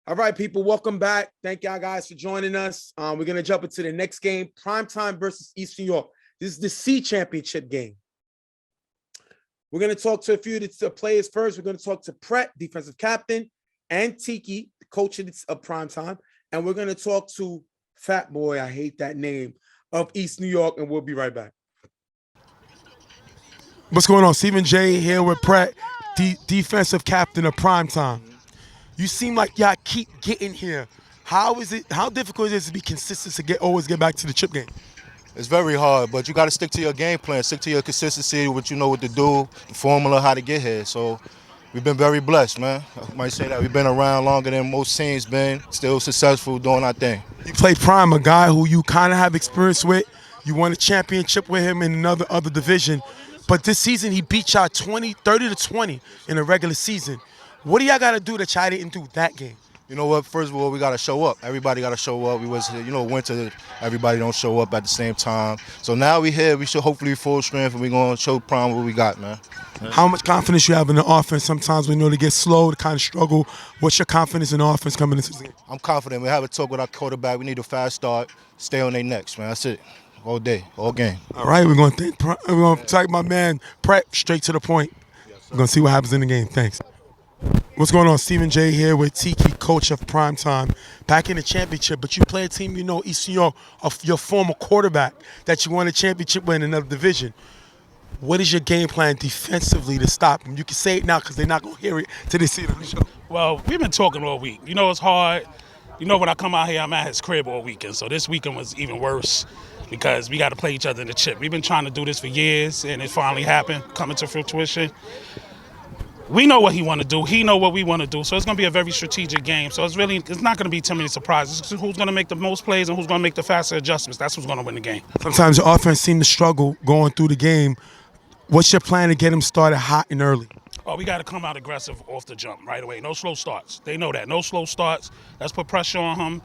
All right, people, welcome back. Thank y'all guys for joining us. We're going to jump into the next game, Primetime versus East New York. This is the C championship game. We're going to talk to a few of the players first. We're going to talk to Pret, defensive captain, and Tiki, the coach of Primetime. And we're going to talk to Fat Boy, I hate that name, of East New York, and we'll be right back. What's going on? Stephen J here with Pret, defensive captain of Primetime. You seem like y'all keep getting here. How difficult is it to be consistent to always get back to the chip game? It's very hard, but you got to stick to your game plan, stick to your consistency, what you know what to do, the formula, how to get here. So we've been very blessed, man. I might say that we've been around longer than most teams been, still successful doing our thing. You played Prime, a guy who you kind of have experience with. You won a championship with him in another division. But this season, he beat y'all 30-20 in a regular season. What do y'all got to do that y'all didn't do that game? You know what? First of all, we got to show up. Everybody got to show up. We was, winter, everybody don't show up at the same time. So now we here. We should hopefully be full strength, and we're going to show Prime what we got, man. How much confidence you have in the offense? Sometimes we know they get slow, they kind of struggle. What's your confidence in the offense coming into this game? I'm confident. We have a talk with our quarterback. We need a fast start. Stay on their necks, man. That's it. All day, all game. All right, we're going to take my man Pret straight to the point. We're going to see what happens in the game. Thanks. What's going on? Stephen J here with Tiki, coach of Primetime. Back in the championship, but you play a team East New York, of your former quarterback that you won a championship with in another division. What is your game plan defensively to stop them? You can say it now because they're not going to hear it till they see it on the show. Well, we've been talking all week. It's hard. When I come out here, I'm at his crib all weekend. So this weekend was even worse because we got to play each other in the chip. We've been trying to do this for years, and it finally happened, coming to fruition. We know what he want to do. He know what we want to do. So it's going to be a very strategic game. So it's not going to be too many surprises. It's who's going to make the most plays and who's going to make the faster adjustments. That's who's going to win the game. Sometimes the offense seems to struggle going through the game. What's your plan to get them started hot and early? Oh, we got to come out aggressive off the jump right away. No slow starts. They know that. No slow starts. Let's put pressure on him.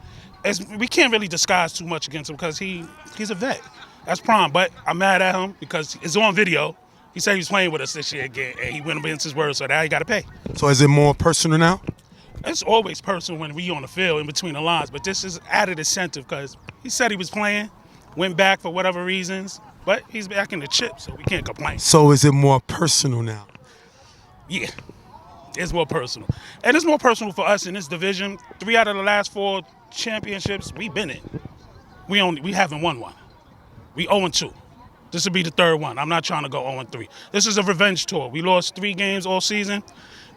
We can't really disguise too much against him because he's a vet. That's Prime. But I'm mad at him because it's on video. He said he was playing with us this year again, and he went against his word, so now he got to pay. So is it more personal now? It's always personal when we on the field in between the lines, but this is added incentive because he said he was playing, went back for whatever reasons, but he's back in the chip, so we can't complain. So is it more personal now? Yeah, it's more personal. And it's more personal for us in this division. 3 out of the last 4 championships we've been in. We haven't won one. We 0-2. This will be the 3rd one. I'm not trying to go 0-3. This is a revenge tour. We lost 3 games all season.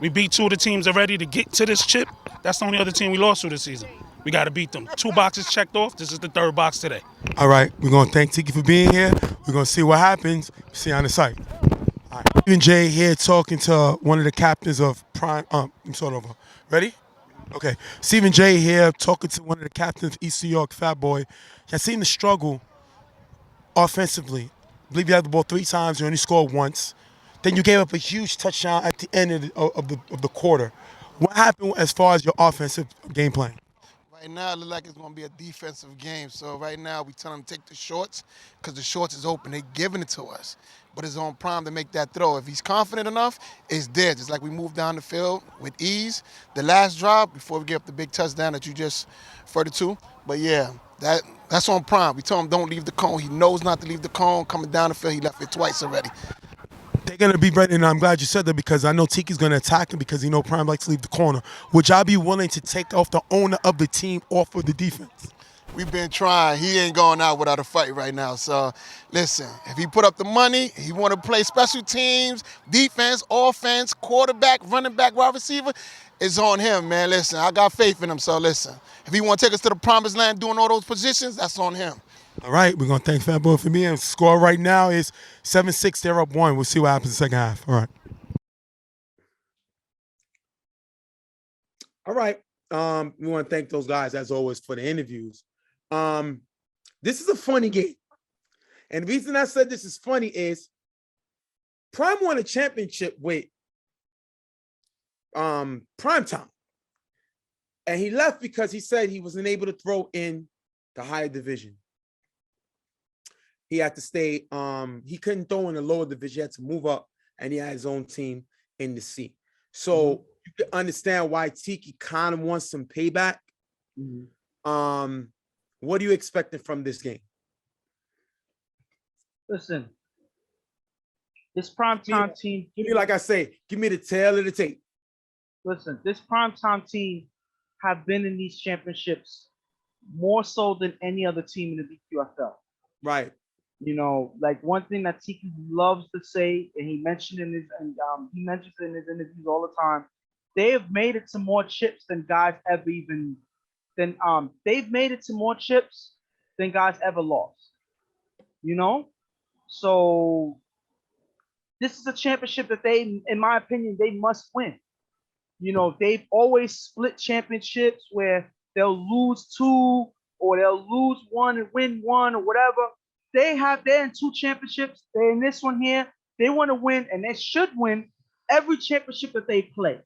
We beat 2 of the teams already to get to this chip. That's the only other team we lost to this season. We got to beat them. 2 boxes checked off. This is the 3rd box today. All right. We're going to thank Tiki for being here. We're going to see what happens. See you on the site. All right. Stephen J here talking to one of the captains of Prime. Ready? Okay. Stephen J here talking to one of the captains of East New York, Fat Boy. I seen the struggle offensively. I believe you had the ball 3 times. You only scored once. Then you gave up a huge touchdown at the end of the quarter. What happened as far as your offensive game plan? Right now, it looks like it's going to be a defensive game. So right now, we tell them to take the shorts because the shorts is open. They're giving it to us. But it's on Prime to make that throw. If he's confident enough, it's there. Just like we move down the field with ease. The last drop, before we get up the big touchdown that you just referred to. But yeah, that's on Prime. We told him don't leave the cone. He knows not to leave the cone. Coming down the field, he left it twice already. They're going to be ready, and I'm glad you said that because I know Tiki's going to attack him because Prime likes to leave the corner. Would y'all be willing to take off the owner of the team off of the defense? We've been trying. He ain't going out without a fight right now. So, listen, if he put up the money, he want to play special teams, defense, offense, quarterback, running back, wide receiver, it's on him, man. Listen, I got faith in him. So, listen, if he want to take us to the promised land doing all those positions, that's on him. All right, we're going to thank Fat Boy for being. Score right now is 7-6. They're up 1. We'll see what happens in the second half. All right. All right. We want to thank those guys, as always, for the interviews. This is a funny game. And the reason I said this is funny is Prime won a championship with Primetime. And he left because he said he wasn't able to throw in the higher division. He had to stay, he couldn't throw in the lower division. He had to move up, and he had his own team in the C. So you can understand why Tiki kind of wants some payback. What are you expecting from this game? Listen, this primetime team. Give me, like I say, give me the tail of the tape. Listen, this primetime team have been in these championships more so than any other team in the BQFL. Right. You know, like one thing that Tiki loves to say, and he mentioned he mentions it in his interviews all the time. They have made it to more chips than guys ever even. They've made it to more chips than guys ever lost. You know, so this is a championship that they, in my opinion, they must win. You know, they've always split championships where they'll lose 2 or they'll lose 1 and win 1 or whatever. They're in 2 championships. They're in this one here. They want to win, and they should win every championship that they play.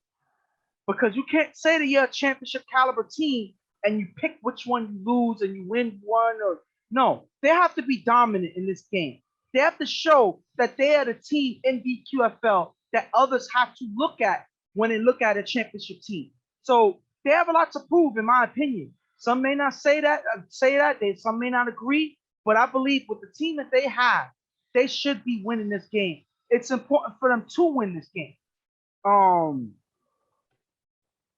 Because you can't say that you're a championship caliber team and you pick which one you lose and you win 1 or no. They have to be dominant in this game. They have to show that they are the team in BQFL that others have to look at when they look at a championship team. So they have a lot to prove, in my opinion. Some may not say that, some may not agree, but I believe with the team that they have, they should be winning this game. It's important for them to win this game.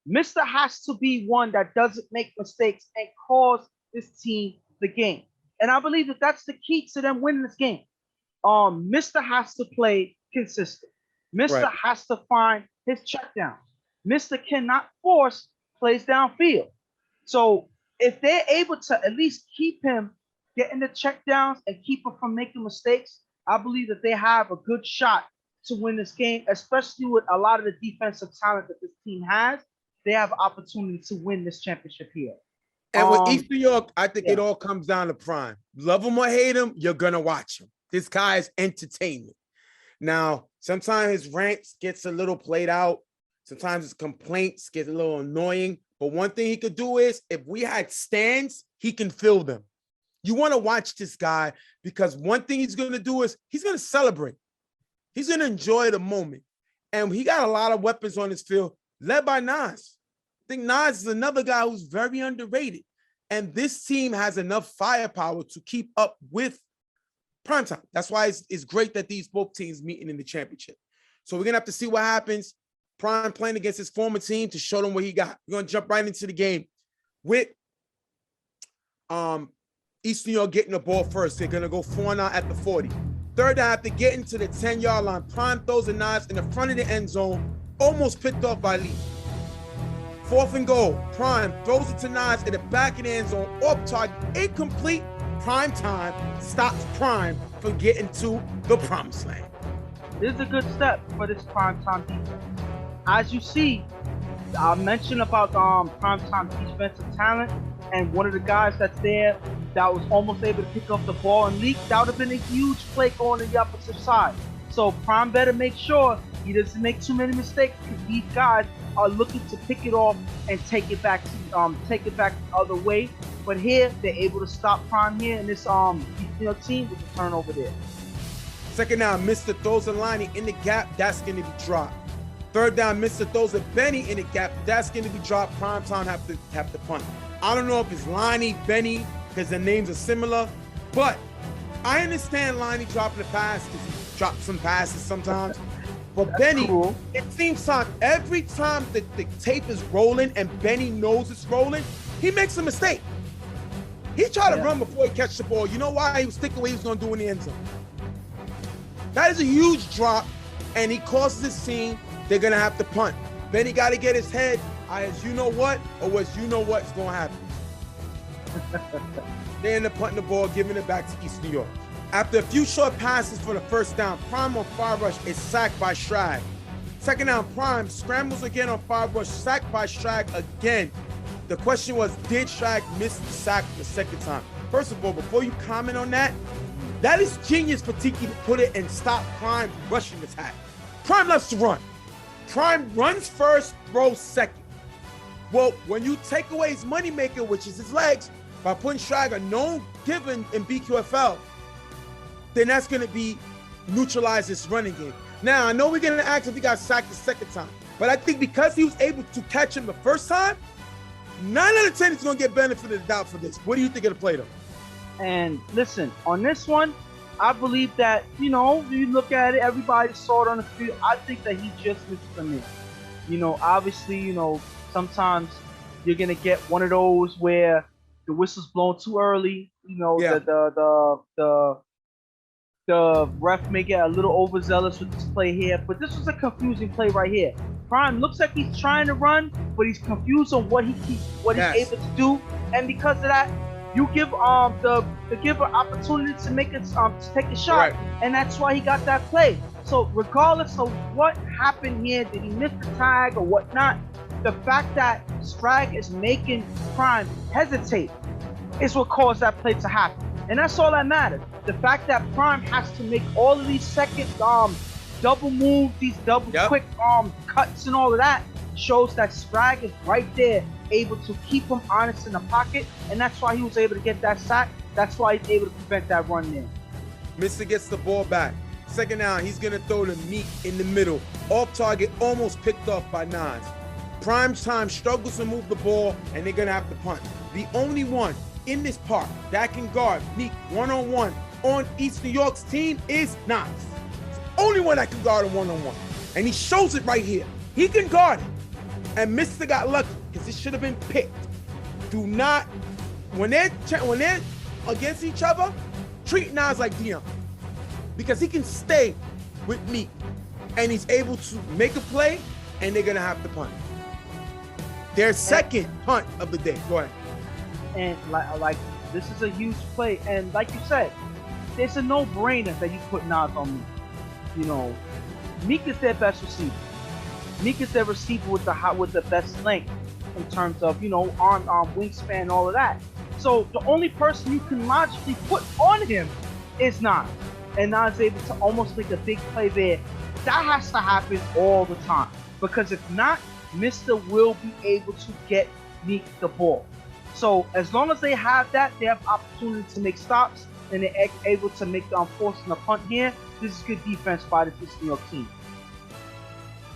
Mr. has to be one that doesn't make mistakes and cause this team the game. And I believe that that's the key to them winning this game. Mr. has to play consistent. Mr. has to find his checkdowns. Mr. cannot force plays downfield. So if they're able to at least keep him getting the checkdowns and keep him from making mistakes, I believe that they have a good shot to win this game, especially with a lot of the defensive talent that this team has. They have an opportunity to win this championship here. And with East New York, I think it all comes down to Prime. Love him or hate him, you're going to watch him. This guy is entertainment. Now, sometimes his rants gets a little played out. Sometimes his complaints get a little annoying. But one thing he could do is, if we had stands, he can fill them. You want to watch this guy because one thing he's going to do is he's going to celebrate. He's going to enjoy the moment. And he got a lot of weapons on his field, led by Nas. I think Nas is another guy who's very underrated. And this team has enough firepower to keep up with Primetime. That's why it's great that these both teams meeting in the championship. So we're going to have to see what happens. Prime playing against his former team to show them what he got. We're going to jump right into the game with East New York getting the ball first. They're going to go 4-9 at the 40. Third down, after getting to the 10-yard line, Prime throws a Nas in the front of the end zone, almost picked off by Lee. 4th and goal, Prime throws it to Nas in the back of the end zone, off target, incomplete. Primetime stops Prime from getting to the promised land. This is a good step for this primetime defense. As you see, I mentioned about primetime defensive talent, and one of the guys that's there that was almost able to pick up the ball and leak, that would have been a huge play going to the opposite side. So Prime better make sure he doesn't make too many mistakes, because these guys are looking to pick it off and take it back the other way. But here they're able to stop Prime here in this team with the turnover there. Second down, Mr. throws a Lonnie in the gap, that's going to be dropped. Third down, Mr. throws a Benny in the gap, that's going to be dropped. Primetime have to punt. I don't know if it's Lonnie, Benny, because their names are similar, but I understand Lonnie dropping the pass because he drops some passes sometimes. But that's Benny, cool. It seems like every time the tape is rolling and Benny knows it's rolling, he makes a mistake. He tried to run before he catches the ball. You know why? He was thinking what he was going to do in the end zone. That is a huge drop, and he causes this team. They're going to have to punt. Benny got to get his head, as you know what, or as you know what's going to happen. They end up punting the ball, giving it back to East New York. After a few short passes for the first down, Prime on fire rush is sacked by Shrag. Second down, Prime scrambles again on fire rush, sacked by Shrag again. The question was, did Shrag miss the sack the second time? First of all, before you comment on that, that is genius for Tiki to put it and stop Prime rushing attack. Prime loves to run. Prime runs first, throws second. Well, when you take away his moneymaker, which is his legs, by putting Shrag a known given in BQFL, then that's going to be neutralize this running game. Now, I know we're going to ask if he got sacked the second time. But I think because he was able to catch him the first time, 9 out of 10 is going to get benefit of the doubt for this. What do you think of the play, though? And listen, on this one, I believe that, you look at it, everybody saw it on the field. I think that he just missed the man. Obviously, sometimes you're going to get one of those where the whistle's blown too early. Yeah. The ref may get a little overzealous with this play here, but this was a confusing play right here. Prime looks like he's trying to run, but he's confused on what he's able to do, and because of that, you give the giver opportunity to make it to take a shot, and that's why he got that play. So regardless of what happened here, did he miss the tag or whatnot, the fact that Sprag is making Prime hesitate is what caused that play to happen, and that's all that matters. The fact that Prime has to make all of these second double moves, these double quick cuts and all of that shows that Sprag is right there, able to keep him honest in the pocket, and that's why he was able to get that sack. That's why he's able to prevent that run there. Mister gets the ball back. Second down, he's going to throw to Meek in the middle. Off target, almost picked off by Nas. Primetime struggles to move the ball, and they're going to have to punt. The only one in this part that can guard Meek one-on-one on East New York's team is Nas. It's the only one that can guard him one-on-one. And he shows it right here. He can guard it. And Mister got lucky because it should have been picked. Do not, when they're against each other, treat Nas like Dion. Because he can stay with Meek. And he's able to make a play, and they're going to have to punt. Their second punt of the day. Go ahead. And like this is a huge play, and like you said, it's a no-brainer that you put Nas on Meek. Meek is their best receiver. Meek is their receiver with the best length in terms of arm, wingspan, all of that. So the only person you can logically put on him is Nas, and Nas is able to almost make a big play there. That has to happen all the time, because if not, Mister will be able to get Meek the ball. So as long as they have that, they have opportunity to make stops, and they're able to make forcing the punt here. This is good defense by the East New York team.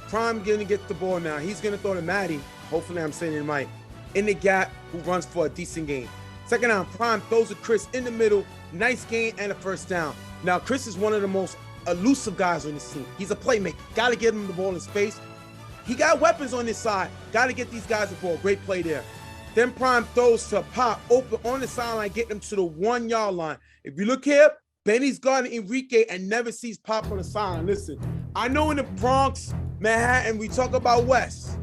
Prime going to get the ball now. He's going to throw to Matty. Hopefully I'm saying it right. In the gap, who runs for a decent gain. Second down, Prime throws to Chris in the middle. Nice gain and a first down. Now, Chris is one of the most elusive guys on this team. He's a playmaker. Got to get him the ball in space. He got weapons on this side. Got to get these guys the ball. Great play there. Then Prime throws to Pop open on the sideline, getting him to the 1 yard line. If you look here, Benny's guarding Enrique and never sees Pop on the sideline. Listen, I know in the Bronx, Manhattan, we talk about Wes.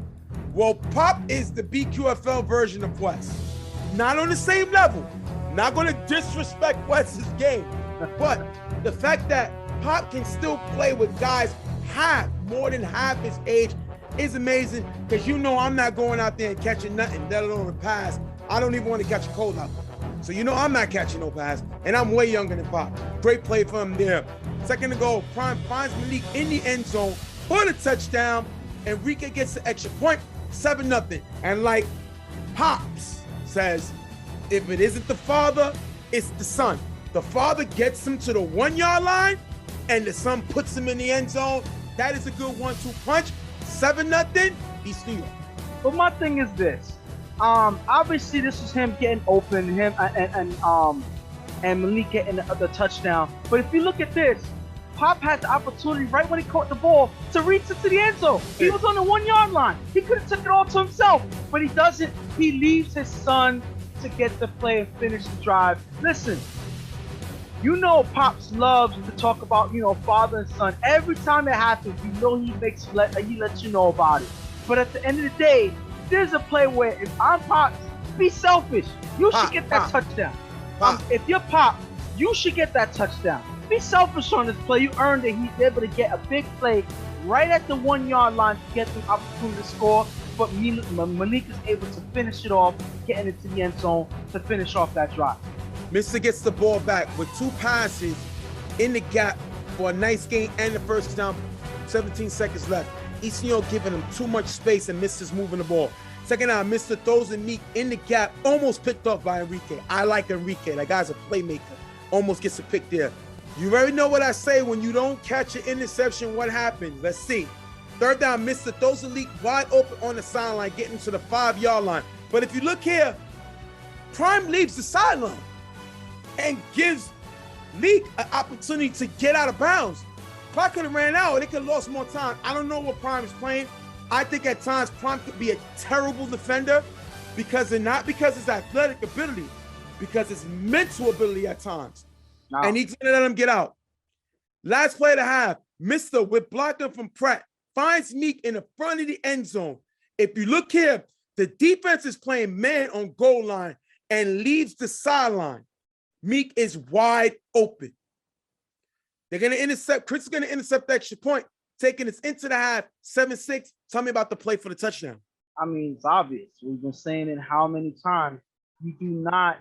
Well, Pop is the BQFL version of Wes. Not on the same level. Not going to disrespect Wes's game. But the fact that Pop can still play with guys more than half his age is amazing, because I'm not going out there and catching nothing, let alone a pass. I don't even want to catch a cold out. So I'm not catching no pass, and I'm way younger than Pop. Great play for him there. Second to go, Prime finds Malik in the end zone for the touchdown. Enrique gets the extra point, 7-0. And like Pops says, if it isn't the father, it's the son. The father gets him to the 1 yard line, and the son puts him in the end zone. That is a good 1-2 punch. 7-0, East New York. But my thing is this. Obviously this was him getting open, him and Malik getting the touchdown. But if you look at this, Pop had the opportunity right when he caught the ball to reach it to the end zone. He was on the 1 yard line. He could have took it all to himself, but he doesn't. He leaves his son to get the play and finish the drive. Listen, Pops loves to talk about, father and son. Every time it happens, he lets you know about it. But at the end of the day, there's a play where if I'm Pops, be selfish. You should get that touchdown. If you're Pop, you should get that touchdown. Be selfish on this play. You earned it. He's able to get a big play right at the 1 yard line to get the opportunity to score. But Malik is able to finish it off, getting into the end zone to finish off that drive. Mister gets the ball back with 2 passes in the gap for a nice gain and the first down. 17 seconds left. East New York giving him too much space, and Mister's moving the ball. Second down, Mister throws in Meek in the gap, almost picked off by Enrique. I like Enrique. That guy's a playmaker. Almost gets a pick there. You already know what I say. When you don't catch an interception, what happens? Let's see. Third down, Mr. throws the leak wide open on the sideline, getting to the 5-yard line. But if you look here, Prime leaves the sideline and gives Leak an opportunity to get out of bounds. Clock could have ran out, and they could have lost more time. I don't know what Prime is playing. I think at times Prime could be a terrible defender not because it's athletic ability, because it's mental ability at times. No. And he's gonna let him get out. Last play of the half, Mr. with blocking from Pratt finds Meek in the front of the end zone. If you look here, the defense is playing man on goal line and leaves the sideline. Meek is wide open. They're going to intercept. Chris is going to intercept the extra point, taking us into the half, 7-6. Tell me about the play for the touchdown. I mean, it's obvious. We've been saying it how many times. You do not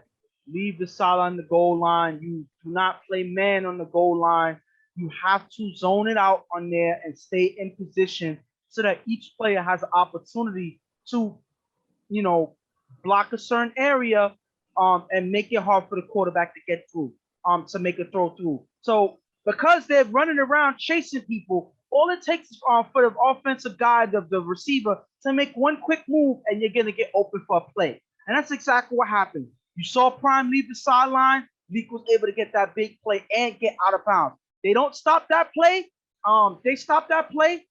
leave the sideline, the goal line. You do not play man on the goal line. You have to zone it out on there and stay in position so that each player has an opportunity to, block a certain area and make it hard for the quarterback to get through, to make a throw through. So because they're running around chasing people, all it takes is for the offensive guy, the receiver, to make one quick move, and you're going to get open for a play. And that's exactly what happened. You saw Prime leave the sideline. Leak was able to get that big play and get out of bounds. They don't stop that play. They stop that play.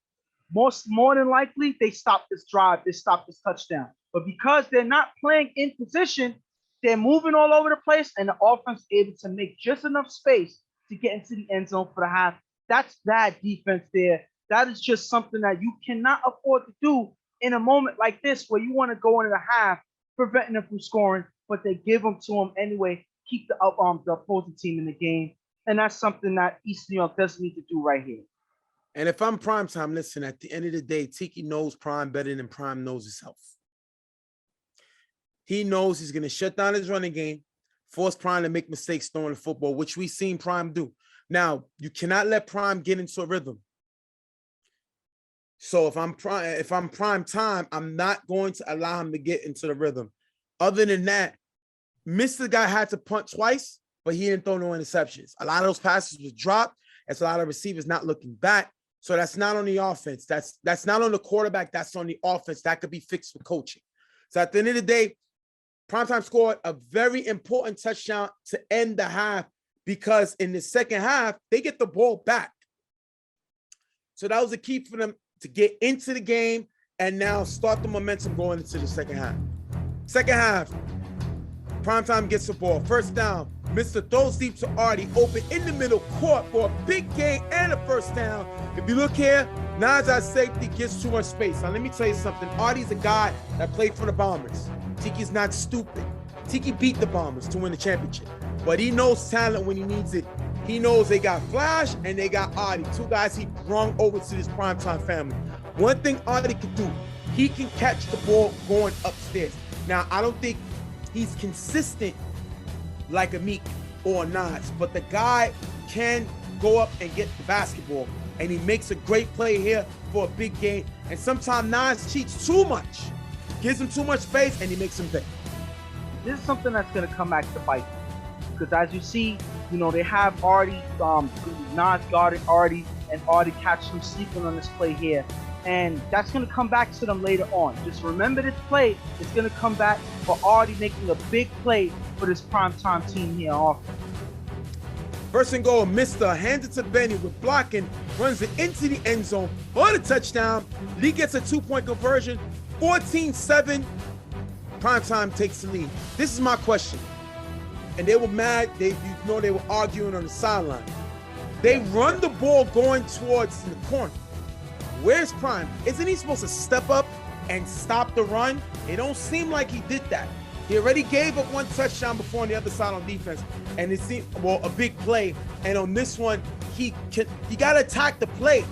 More than likely, they stop this drive. They stop this touchdown. But because they're not playing in position, they're moving all over the place, and the offense is able to make just enough space to get into the end zone for the half. That's bad defense there. That is just something that you cannot afford to do in a moment like this where you want to go into the half, preventing them from scoring, but they give them to them anyway, keep the opposing team in the game. And that's something that East New York doesn't need to do right here. And if I'm Primetime, listen, at the end of the day, Tiki knows Prime better than Prime knows himself. He knows he's going to shut down his running game, force Prime to make mistakes throwing the football, which we've seen Prime do. Now, you cannot let Prime get into a rhythm. So if I'm Prime Time, I'm not going to allow him to get into the rhythm. Other than that, Mr. Guy had to punt twice, but he didn't throw no interceptions. A lot of those passes were dropped. That's a lot of receivers not looking back. So that's not on the offense. That's not on the quarterback. That's on the offense. That could be fixed with coaching. So at the end of the day, Primetime scored a very important touchdown to end the half because in the second half, they get the ball back. So that was the key for them to get into the game and now start the momentum going into the second half. Second half, Primetime gets the ball. First down, Mr. throws deep to Artie, open in the middle court for a big gain and a first down. If you look here, Nas at safety gets too much space. Now, let me tell you something. Artie's a guy that played for the Bombers. Tiki's not stupid. Tiki beat the Bombers to win the championship, but he knows talent when he needs it. He knows they got Flash and they got Artie, two guys he brung over to this Primetime family. One thing Artie can do, he can catch the ball going upstairs. Now, I don't think he's consistent like a Meek or a Nas, but the guy can go up and get the basketball, and he makes a great play here for a big gain. And sometimes Nas cheats too much, gives him too much space, and he makes him pay. This is something that's going to come back to bite them. Because as you see, they have Artie, Nas guarding Artie, and Artie catching him sleeping on this play here. And that's going to come back to them later on. Just remember this play. It's going to come back for Artie making a big play for this Primetime team here on offense. First and goal, Mr. hands it to Benny with blocking, runs it into the end zone for the touchdown. Lee gets a 2-point conversion, 14-7. Primetime takes the lead. This is my question. And they were mad. They were arguing on the sideline. They run the ball going towards the corner. Where's Prime? Isn't he supposed to step up and stop the run? It don't seem like he did that. He already gave up one touchdown before on the other side on defense, and it seemed, a big play. And on this one, you got to attack the play.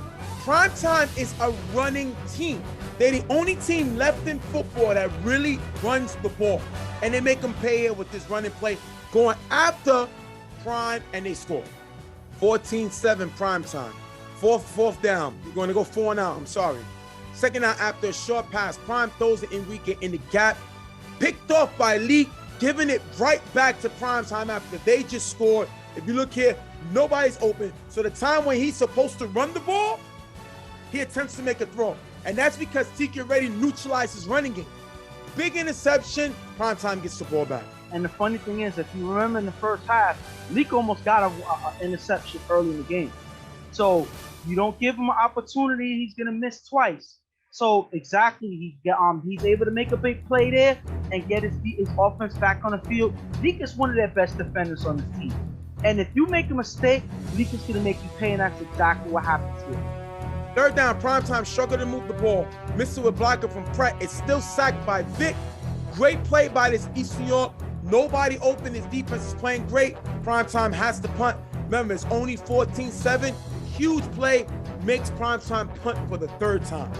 Primetime is a running team. They're the only team left in football that really runs the ball, and they make them pay here with this running play, going after Prime, and they score. 14-7 Primetime. Fourth down. We're going to go 4 and out. I'm sorry. Second down after a short pass. Prime throws it Enrique in the gap. Picked off by Lee, giving it right back to Primetime after they just scored. If you look here, nobody's open. So the time when he's supposed to run the ball, he attempts to make a throw. And that's because Tiki already neutralized his running game. Big interception, Primetime gets the ball back. And the funny thing is, if you remember in the first half, Leak almost got an interception early in the game. So you don't give him an opportunity, he's gonna miss twice. So exactly, he's able to make a big play there and get his offense back on the field. Leak is one of their best defenders on the team. And if you make a mistake, Leak is gonna make you pay, and that's exactly what happens here. Third down, Primetime struggled to move the ball. Missed it with blocker from Pratt. It's still sacked by Vic. Great play by this East New York. Nobody open. His defense is playing great. Primetime has to punt. Remember, it's only 14-7. Huge play. Makes Primetime punt for the third time.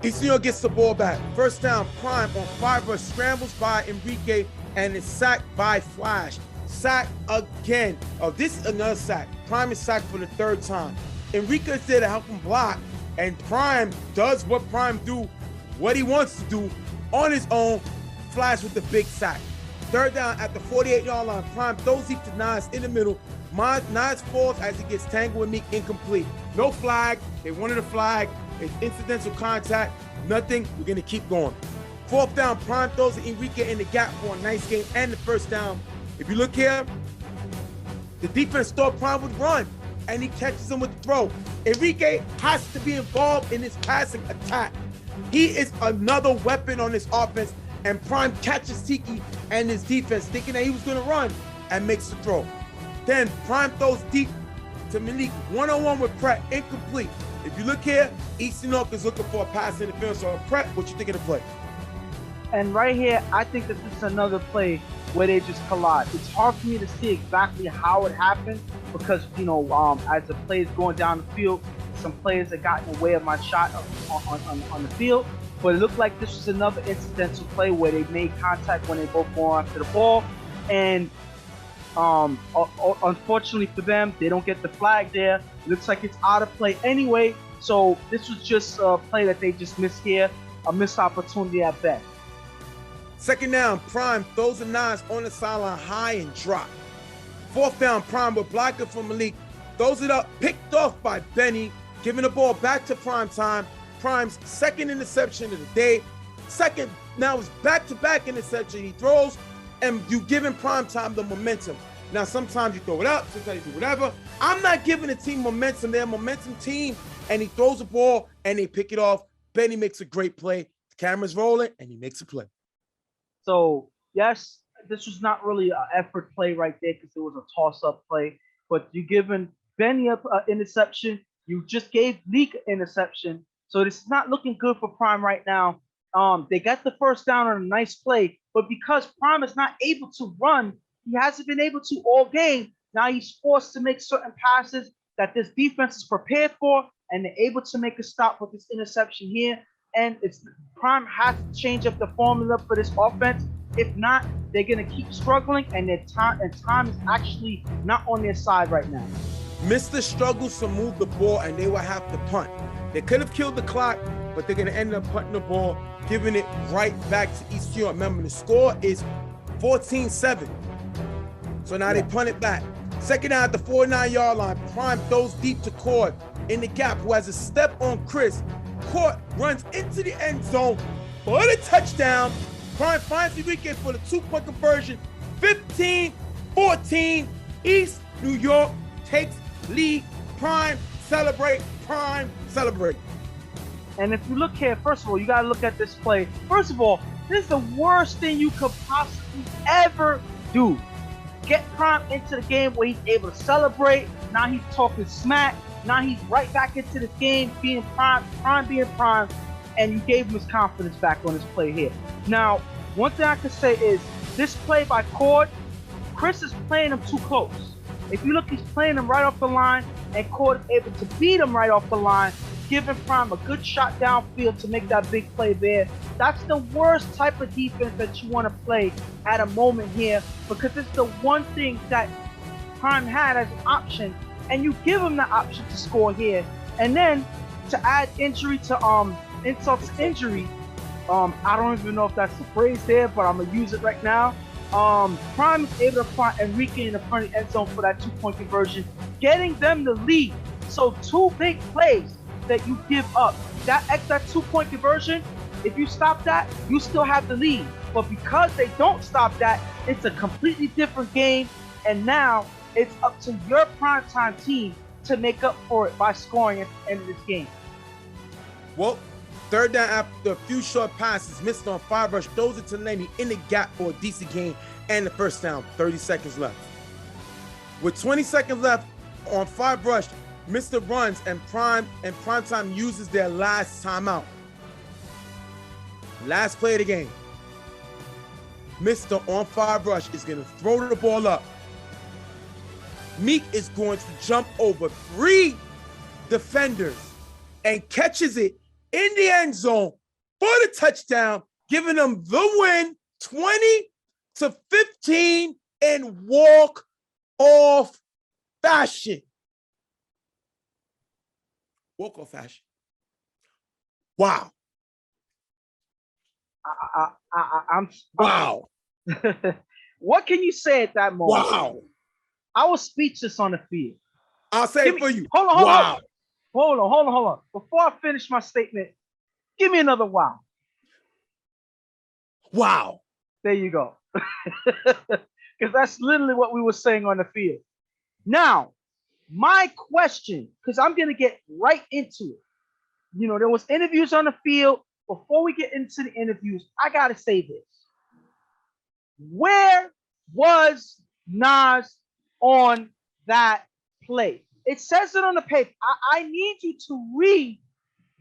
East New York gets the ball back. First down, Prime on Fiverr scrambles by Enrique and is sacked by Flash. Sack again. Oh, this is another sack. Prime is sacked for the third time. Enrique is there to help him block, and Prime does what Prime do, what he wants to do on his own. Flash with the big sack. Third down at the 48-yard line. Prime throws deep to Nas in the middle. Nas falls as he gets tangled with Meek, incomplete. No flag. They wanted a flag. It's incidental contact. Nothing. We're going to keep going. Fourth down, Prime throws Enrique in the gap for a nice game and the first down. If you look here, the defense thought Prime would run, and he catches him with the throw. Enrique has to be involved in his passing attack. He is another weapon on this offense, and Prime catches Tiki and his defense thinking that he was going to run and makes the throw. Then Prime throws deep to Malik, one-on-one with Pratt, incomplete. If you look here, East New York is looking for a pass interference. So Pratt, what you think of the play? And right here, I think that this is another play where they just collide. It's hard for me to see exactly how it happened because, as the play is going down the field, some players that got in the way of my shot on the field. But it looked like this was another incidental play where they made contact when they both go after the ball. And unfortunately for them, they don't get the flag there. It looks like it's out of play anyway. So this was just a play that they just missed here, a missed opportunity at best. Second down, Prime throws a Nas on the sideline high and drop. Fourth down, Prime with blocker from Malik. Throws it up, picked off by Benny, giving the ball back to Primetime. Prime's second interception of the day. Second, now it's back-to-back interception. He throws, and you giving Primetime the momentum. Now, sometimes you throw it up, sometimes you do whatever. I'm not giving the team momentum. They're a momentum team, and he throws the ball, and they pick it off. Benny makes a great play. The camera's rolling, and he makes a play. So, yes, this was not really an effort play right there because it was a toss-up play. But you giving Benny an interception. You just gave Leak an interception. So this is not looking good for Prime right now. They got the first down on a nice play. But because Prime is not able to run, he hasn't been able to all game. Now he's forced to make certain passes that this defense is prepared for, and they're able to make a stop with this interception here. And Prime has to change up the formula for this offense. If not, they're going to keep struggling, and time is actually not on their side right now. Mr. struggles to move the ball, and they will have to punt. They could have killed the clock, but they're going to end up punting the ball, giving it right back to East New York. Remember, the score is 14-7. So now they punt it back. Second down at the 49-yard line. Prime throws deep to Cord in the gap, who has a step on Chris. Cord runs into the end zone for a touchdown. Prime finds Enrique for the two-point conversion. 15-14. East New York takes lead. Prime celebrate. Prime celebrate. And if you look here, first of all, you got to look at this play. First of all, this is the worst thing you could possibly ever do. Get Prime into the game where he's able to celebrate. Now he's talking smack. Now he's right back into the game, being Prime being Prime, and you gave him his confidence back on this play here. Now, one thing I can say is this play by Cord, Chris is playing him too close. If you look, he's playing him right off the line, and Cord is able to beat him right off the line, giving Prime a good shot downfield to make that big play there. That's the worst type of defense that you want to play at a moment here, because it's the one thing that Prime had as an option, and you give him the option to score here. And then to add injury to insult to injury, I don't even know if that's the phrase there, but I'm gonna use it right now. Prime is able to find Enrique in the front of the end zone for that two-point conversion, getting them the lead. So two big plays that you give up. That 2-point conversion, if you stop that, you still have the lead. But because they don't stop that, it's a completely different game. And now it's up to your primetime team to make up for it by scoring at the end of this game. Well, third down after a few short passes, missed on 5 rush, throws it to Lenny in the gap for a decent gain and the first down, 30 seconds left. With 20 seconds left on 5 rush, Mr. runs and Primetime uses their last timeout. Last play of the game. Mr. on 5 rush is going to throw the ball up. Meek is going to jump over 3 defenders and catches it in the end zone for the touchdown, giving them the win 20-15 in walk-off fashion. Walk-off fashion. Wow. Wow. What can you say at that moment? Wow. I was speechless on the field. I'll say it for you. Hold on. Hold on. Before I finish my statement, give me another wow. Wow. There you go. Because that's literally what we were saying on the field. Now, my question, because I'm going to get right into it. You know, there was interviews on the field. Before we get into the interviews, I got to say this. Where was Nas on that play? It says it on the paper. I need you to read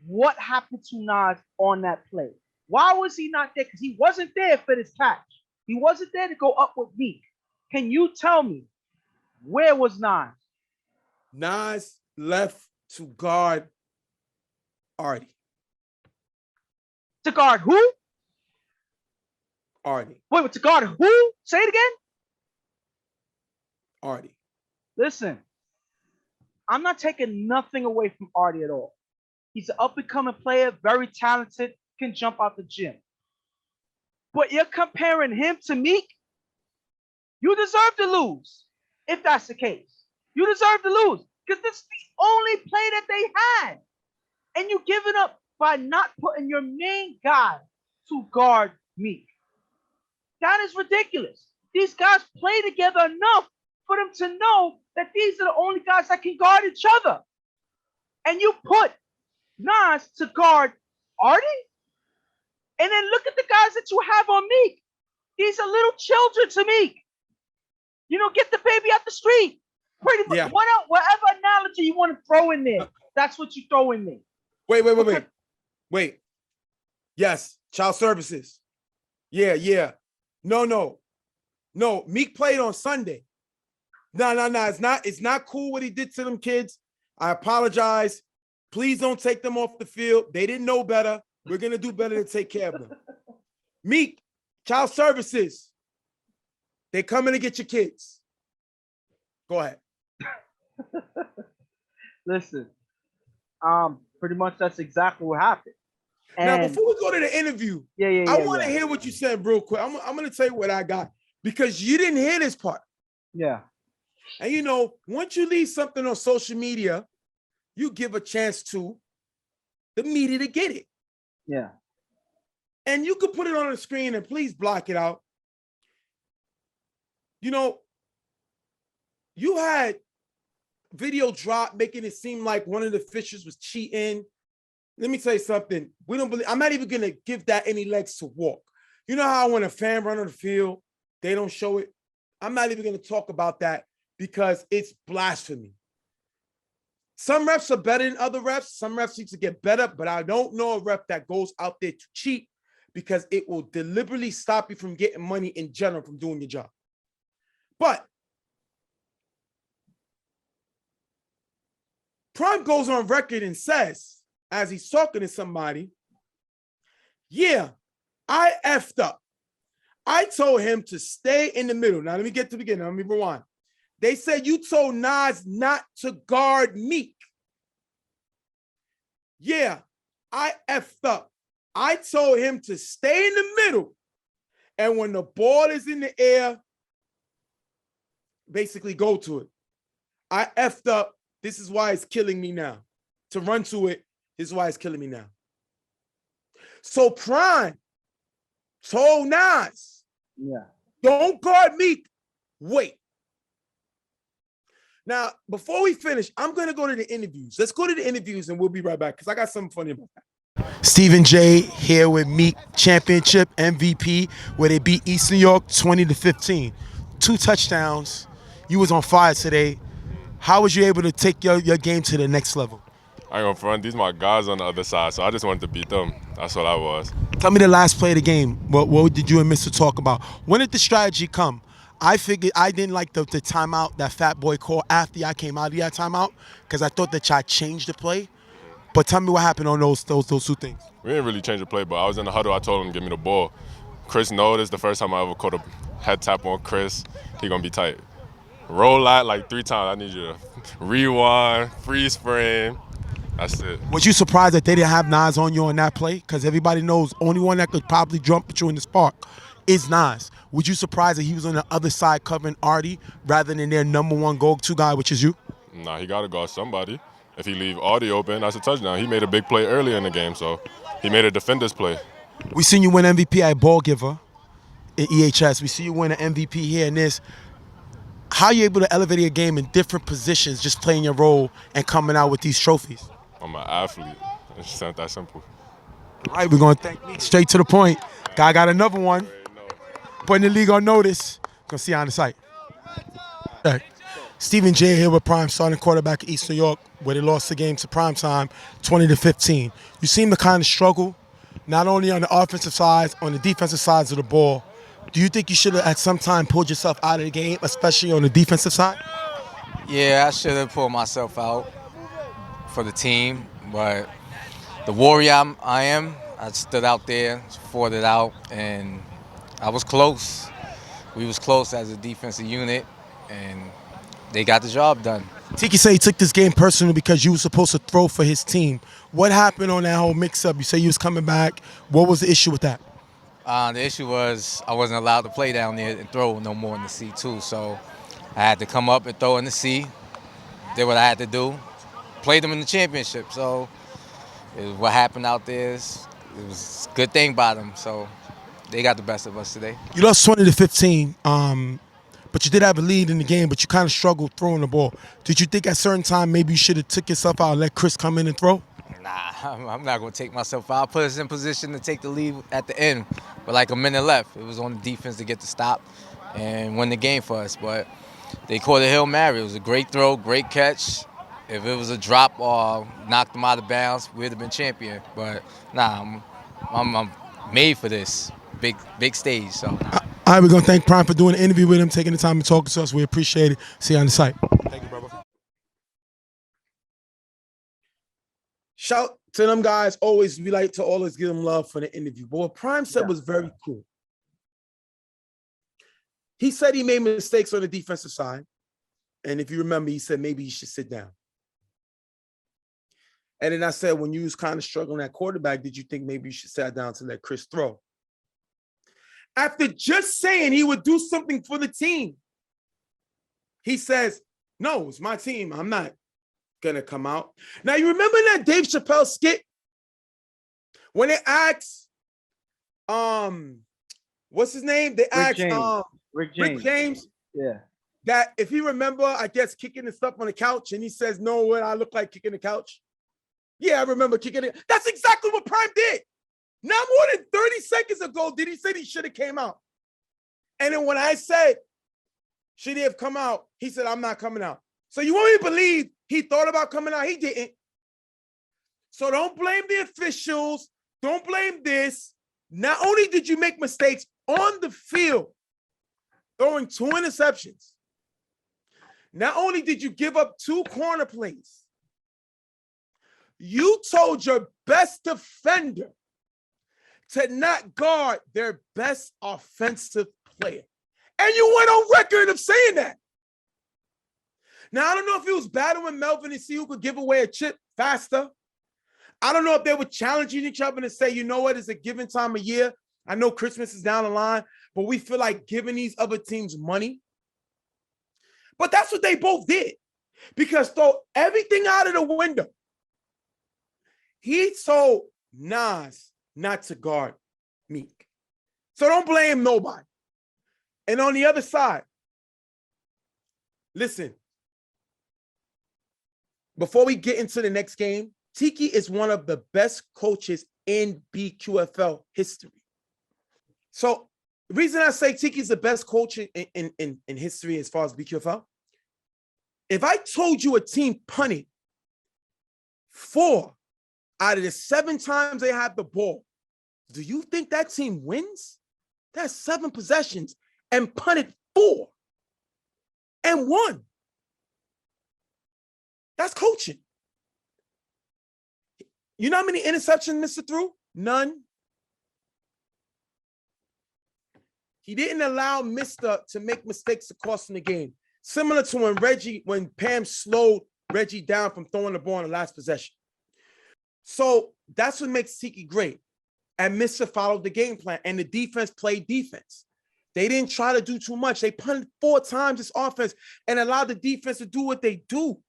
what happened to Nas on that play. Why was he not there? Because he wasn't there for this catch. He wasn't there to go up with Meek. Can you tell me, where was Nas? Nas left to guard Artie. To guard who? Artie. Wait, to guard who? Say it again. Artie. Listen, I'm not taking nothing away from Artie at all. He's an up-and-coming player, very talented, can jump out the gym. But you're comparing him to Meek? You deserve to lose, if that's the case. You deserve to lose, because this is the only play that they had. And you give it up by not putting your main guy to guard Meek. That is ridiculous. These guys play together enough for them to know that these are the only guys that can guard each other. And you put Nas to guard Artie? And then look at the guys that you have on Meek. These are little children to Meek. You know, get the baby out the street. Pretty much. Yeah. Whatever analogy you want to throw in there, that's what you throw in there. Wait. Yes, child services. Yeah. No. Meek played on Sunday. No. It's not cool what he did to them kids. I apologize. Please don't take them off the field. They didn't know better. We're going to do better to take care of them. Meek, child services. They coming to get your kids. Go ahead. Listen, pretty much that's exactly what happened. And now, before we go to the interview, I want to hear what you said real quick. I'm going to tell you what I got, because you didn't hear this part. Yeah. And you know, once you leave something on social media, you give a chance to the media to get it. Yeah. And you could put it on the screen and please block it out. You know, you had video drop making it seem like one of the Fishers was cheating. Let me tell you something. We don't believe. I'm not even going to give that any legs to walk. You know how when a fan run on the field, they don't show it? I'm not even going to talk about that because it's blasphemy. Some refs are better than other refs. Some refs need to get better, but I don't know a ref that goes out there to cheat, because it will deliberately stop you from getting money in general from doing your job. But Prime goes on record and says, as he's talking to somebody, yeah, I effed up. I told him to stay in the middle. Now, let me get to the beginning. Let me rewind. They said you told Nas not to guard Meek. Yeah, I effed up. I told him to stay in the middle. And when the ball is in the air, basically go to it. I effed up. This is why it's killing me now. To run to it Here's why it's killing me now. So Prime told Nas, Yeah. don't guard Meek. Wait. Now, before we finish, I'm going to go to the interviews. Let's go to the interviews and we'll be right back because I got something funny about that. Stephen J here with Meek Championship MVP, where they beat East New York 20-15. 2 touchdowns. You was on fire today. How was you able to take your game to the next level? I ain't gonna front. These my guys on the other side, so I just wanted to beat them. That's what I was. Tell me the last play of the game. What did you and Mr. talk about? When did the strategy come? I figured I didn't like the timeout that Fat Boy called after I came out of that timeout because I thought that y'all changed the play. But tell me what happened on those 2 things. We didn't really change the play, but I was in the huddle. I told him to give me the ball. Chris noticed the first time I ever caught a head tap on Chris. He gonna be tight. Roll out like 3 times. I need you to rewind, freeze frame. That's it. Was you surprised that they didn't have Nas on you on that play? Because everybody knows only one that could probably jump with you in the spark is Nas. Was you surprised that he was on the other side covering Artie rather than their number 1 go-to guy, which is you? Nah, he got to guard somebody. If he leave Artie open, that's a touchdown. He made a big play earlier in the game, so he made a defender's play. We seen you win MVP at Ball Giver in EHS. We see you win an MVP here and this. How are you able to elevate your game in different positions, just playing your role and coming out with these trophies? I'm an athlete. It's not that simple. All right, we're going to thank Meek. Straight to the point. Guy got another one. Putting the league on notice. Going to see you on the site. All right. Stephen J here with Prime, starting quarterback at East New York, where they lost the game to Primetime 20-15. You seem to kind of struggle, not only on the offensive side, on the defensive sides of the ball. Do you think you should have at some time pulled yourself out of the game, especially on the defensive side? Yeah, I should have pulled myself out for the team, but the warrior I stood out there, fought it out, and I was close. We was close as a defensive unit, and they got the job done. Tiki said he took this game personally because you were supposed to throw for his team. What happened on that whole mix-up? You say you was coming back. What was the issue with that? The issue was I wasn't allowed to play down there and throw no more in the C2, so I had to come up and throw in the C, did what I had to do, played them in the championship. So what happened out there it was a good thing by them, so they got the best of us today. You lost 20-15, but you did have a lead in the game, but you kind of struggled throwing the ball. Did you think at a certain time maybe you should have took yourself out and let Chris come in and throw? Nah, I'm not going to take myself out. I put us in position to take the lead at the end with like a minute left. It was on the defense to get the stop and win the game for us. But they called it Hail Mary. It was a great throw, great catch. If it was a drop or knocked them out of bounds, we'd have been champion. But nah, I'm made for this big stage. So. All right, we're going to thank Prime for doing an interview with him, taking the time to talk to us. We appreciate it. See you on the site. Thank you, brother. Shout to them guys. Always, we like to always give them love for the interview. But what Prime said was very cool. He said he made mistakes on the defensive side. And if you remember, he said maybe you should sit down. And then I said, when you was kind of struggling at quarterback, did you think maybe you should sit down to let Chris throw? After just saying he would do something for the team, he says, no, it's my team. I'm not going to come out. Now, you remember that Dave Chappelle skit? When they asked, what's his name? They asked Rick James. Yeah. That if he remember, I guess, kicking the stuff on the couch, and he says, no, what I look like kicking the couch? Yeah, I remember kicking it. That's exactly what Prime did. Not more than 30 seconds ago did he say he should have came out. And then when I said, should he have come out? He said, I'm not coming out. So you want me to believe he thought about coming out? He didn't. So don't blame the officials. Don't blame this. Not only did you make mistakes on the field, throwing 2 interceptions, not only did you give up 2 corner plays, you told your best defender to not guard their best offensive player. And you went on record of saying that. Now, I don't know if he was battling Melvin to see who could give away a chip faster. I don't know if they were challenging each other to say, you know what, it's a given time of year. I know Christmas is down the line, but we feel like giving these other teams money. But that's what they both did. Because throw everything out of the window. He told Nas not to guard Meek. So don't blame nobody. And on the other side, listen, before we get into the next game, Tiki is one of the best coaches in BQFL history. So the reason I say Tiki is the best coach in history as far as BQFL, if I told you a team punted 4 out of the 7 times they had the ball, do you think that team wins? That's 7 possessions and punted 4 and won. That's coaching. You know how many interceptions Mr. threw? None. He didn't allow Mr. to make mistakes across in the game. Similar to when Pam slowed Reggie down from throwing the ball on the last possession. So that's what makes Tiki great. And Mr. followed the game plan, and the defense played defense. They didn't try to do too much. They punted 4 times this offense and allowed the defense to do what they do.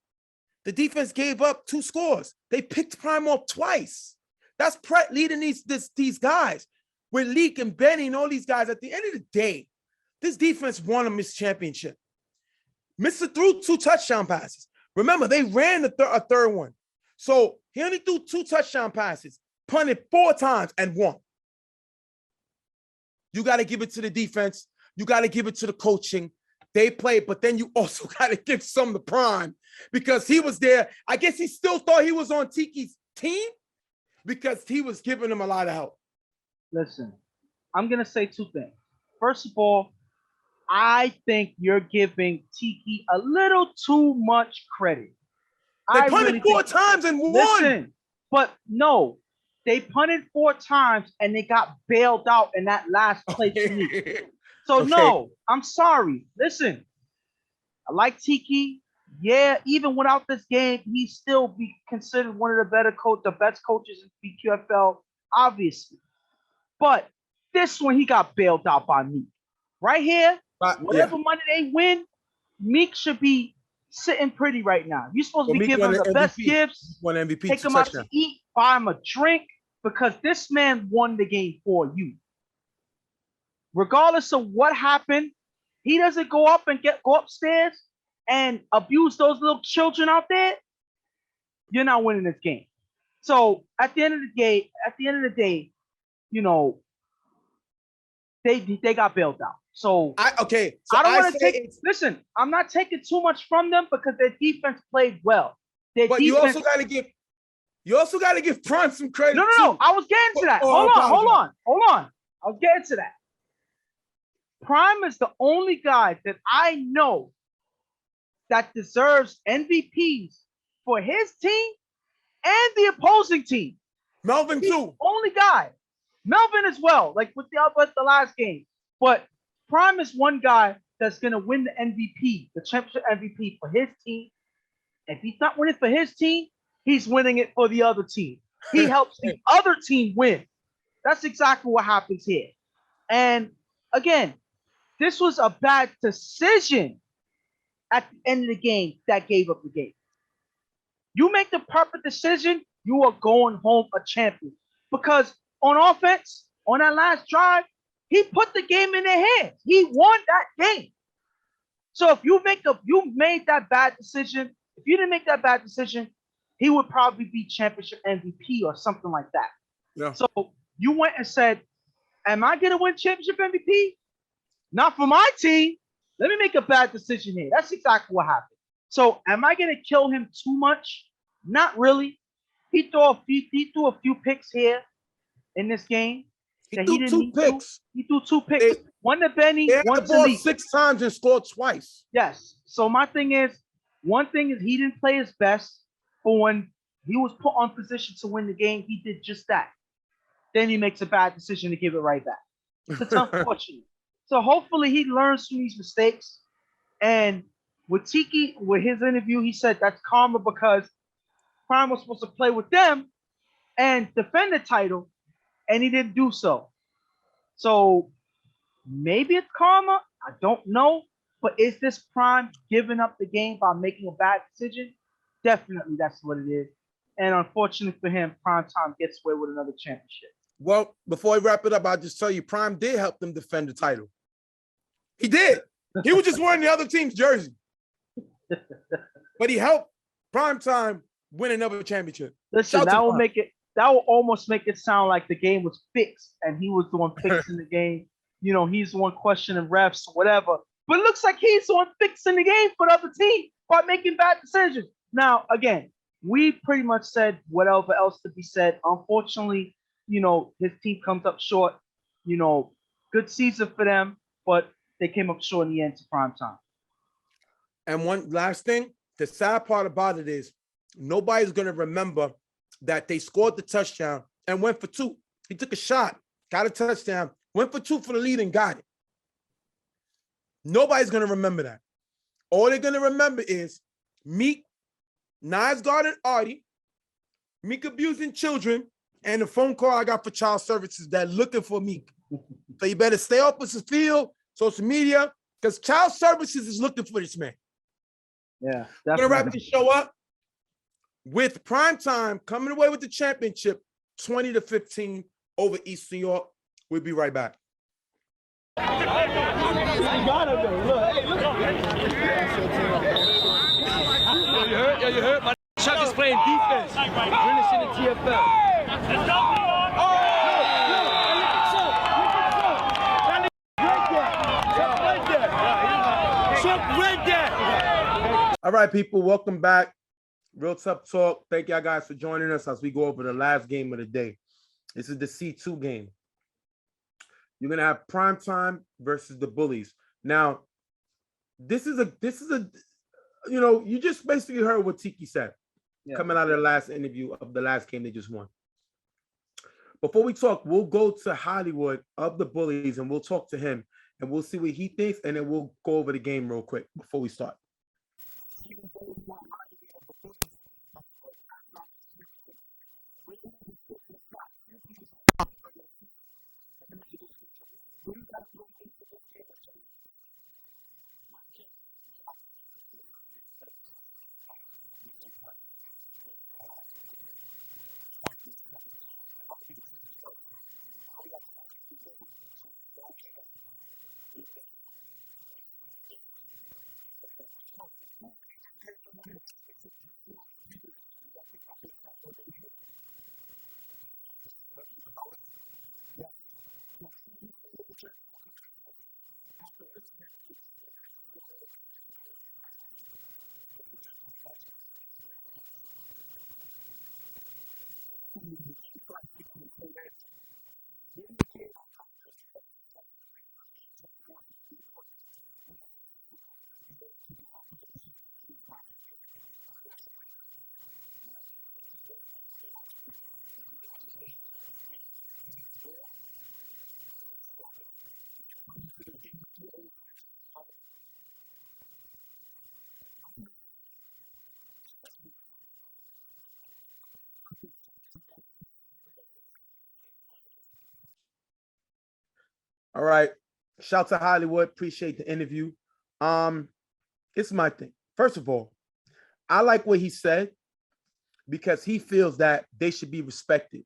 The defense gave up 2 scores. They picked Prime off twice. That's Pratt leading these guys. With Leak and Benny and all these guys, at the end of the day, this defense won a Miss Championship. Mr. threw 2 touchdown passes. Remember, they ran a third one. So he only threw 2 touchdown passes, punted 4 times, and won. You got to give it to the defense. You got to give it to the coaching. They played, but then you also got to give some to Prime because he was there. I guess he still thought he was on Tiki's team because he was giving him a lot of help. Listen, I'm going to say 2 things. First of all, I think you're giving Tiki a little too much credit. They punted 4 times and won. Listen, but no, they punted 4 times and they got bailed out in that last play. So no, I'm sorry. Listen, I like Tiki. Yeah, even without this game, he still be considered one of the best coaches in BQFL, obviously. But this one, he got bailed out by Meek. Right here, whatever money they win, Meek should be sitting pretty right now. You're supposed to be giving him the MVP, best gifts, MVP, take him out to eat, buy him a drink, because this man won the game for you. Regardless of what happened, he doesn't go up and go upstairs and abuse those little children out there. You're not winning this game. So at the end of the day, you know, they got bailed out. So I don't want to take. Listen, I'm not taking too much from them because their defense played well. You also got to give Prime some credit. No. I was getting to that. Hold on. I was getting to that. Prime is the only guy that I know that deserves MVPs for his team and the opposing team. Melvin too. Only guy. Melvin as well, like with the last game. But Prime is one guy that's going to win the MVP, the championship MVP for his team. If he's not winning for his team, he's winning it for the other team. He helps the other team win. That's exactly what happens here. And again, this was a bad decision at the end of the game that gave up the game. You make the proper decision, you are going home a champion. Because on offense, on that last drive, he put the game in their hands. He won that game. So if you made that bad decision, if you didn't make that bad decision, he would probably be championship MVP or something like that. Yeah. So you went and said, am I going to win championship MVP? Not for my team. Let me make a bad decision here. That's exactly what happened. So am I going to kill him too much? Not really. He threw a few picks here in this game. He threw 2 picks. He threw 2 picks. One to Benny, one to Lee. 6 times and scored twice. Yes. So my thing is, one thing is he didn't play his best, but when he was put on position to win the game, he did just that. Then he makes a bad decision to give it right back. It's unfortunate. So hopefully he learns from these mistakes. And with Tiki, with his interview, he said that's karma because Prime was supposed to play with them and defend the title, and he didn't do so. So maybe it's karma. I don't know. But is this Prime giving up the game by making a bad decision? Definitely, that's what it is. And unfortunately for him, Primetime gets away with another championship. Well, before I wrap it up, I'll just tell you, Prime did help them defend the title. He did. He was just wearing the other team's jersey. But he helped Primetime win another championship. Listen, that will almost make it sound like the game was fixed and he was the one fixing the game. You know, he's the one questioning refs, whatever. But it looks like he's the one fixing the game for the other team by making bad decisions. Now, again, we pretty much said whatever else to be said. Unfortunately, you know, his team comes up short. You know, good season for them, but they came up short in the end to Primetime. And one last thing, the sad part about it is nobody's going to remember that they scored the touchdown and went for two. He took a shot, got a touchdown, went for two for the lead and got it. Nobody's going to remember that. All they're going to remember is Meek, Knives guarding Artie, Meek abusing children, and the phone call I got for child services that looking for Meek. So you better stay off of the field, social media, because child services is looking for this man. Yeah. We're going to wrap this show up with Primetime coming away with the championship 20-15 over East New York. We'll be right back. You heard? My Chuck is playing defense. Realest in the TFL. All right, people, welcome back. Real Tough Talk. Thank y'all guys for joining us as we go over the last game of the day. This is the C2 game. You're gonna have Primetime versus the Bullies. Now, this is a you know, you just basically heard what Tiki said coming out of the last interview of the last game they just won. Before we talk, we'll go to Hollywood of the Bullies and we'll talk to him and we'll see what he thinks, and then we'll go over the game real quick before we start. All right. Shout to Hollywood. Appreciate the interview. It's my thing. First of all, I like what he said because he feels that they should be respected.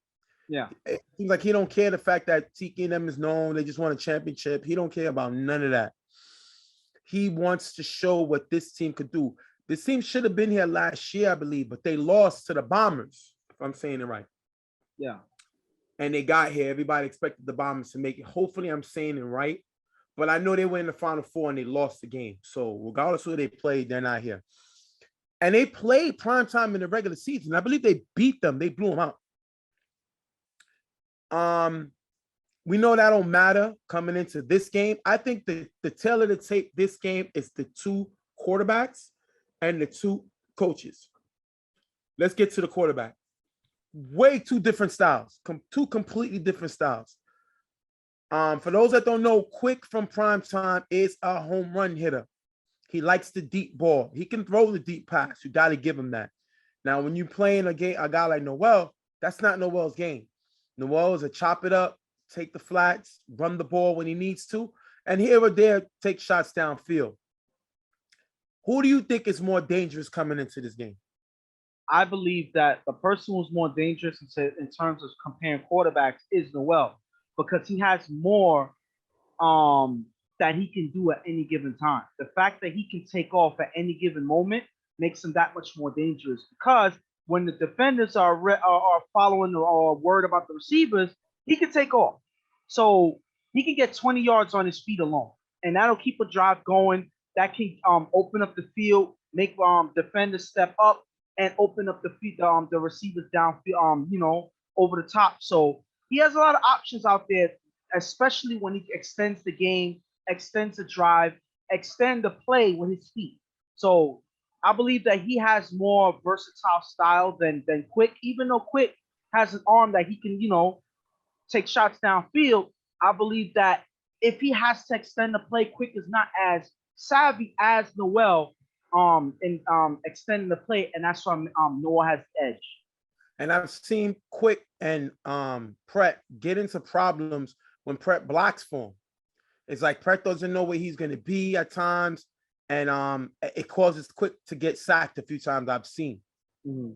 Yeah. It seems like he don't care the fact that Tiki and them is known. They just won a championship. He don't care about none of that. He wants to show what this team could do. This team should have been here last year, I believe, but they lost to the Bombers, if I'm saying it right. Yeah. And they got here. Everybody expected the Bombers to make it. Hopefully, I'm saying it right. But I know they were in the Final Four and they lost the game. So regardless of who they played, they're not here. And they played Primetime in the regular season. I believe they beat them. They blew them out. We know that don't matter coming into this game. I think the tail of the tape this game is the two quarterbacks and the two coaches. Let's get to the quarterback. Way two different styles. Two completely different styles. For those that don't know, Quick from Primetime is a home run hitter. He likes the deep ball. He can throw the deep pass. You got to give him that. Now, when you're playing a guy like Noel, that's not Noel's game. Noel is a chop it up, take the flats, run the ball when he needs to, and here or there, take shots downfield. Who do you think is more dangerous coming into this game? I believe that the person who's more dangerous in terms of comparing quarterbacks is Noel because he has more that he can do at any given time. The fact that he can take off at any given moment makes him that much more dangerous because when the defenders are following or worried about the receivers, he can take off. So he can get 20 yards on his feet alone, and that'll keep a drive going. That can open up the field, make defenders step up, and open up the receivers downfield, over the top. So he has a lot of options out there, especially when he extends the game, extends the drive, extend the play with his feet. So I believe that he has more versatile style than Quick, even though Quick has an arm that he can, take shots downfield. I believe that if he has to extend the play, Quick is not as savvy as Noel in extending the play, and that's why Noel has the edge. And I've seen Quick and Pret get into problems when Pret blocks for him. It's like Pret doesn't know where he's going to be at times, and it causes Quick to get sacked a few times I've seen. Mm-hmm.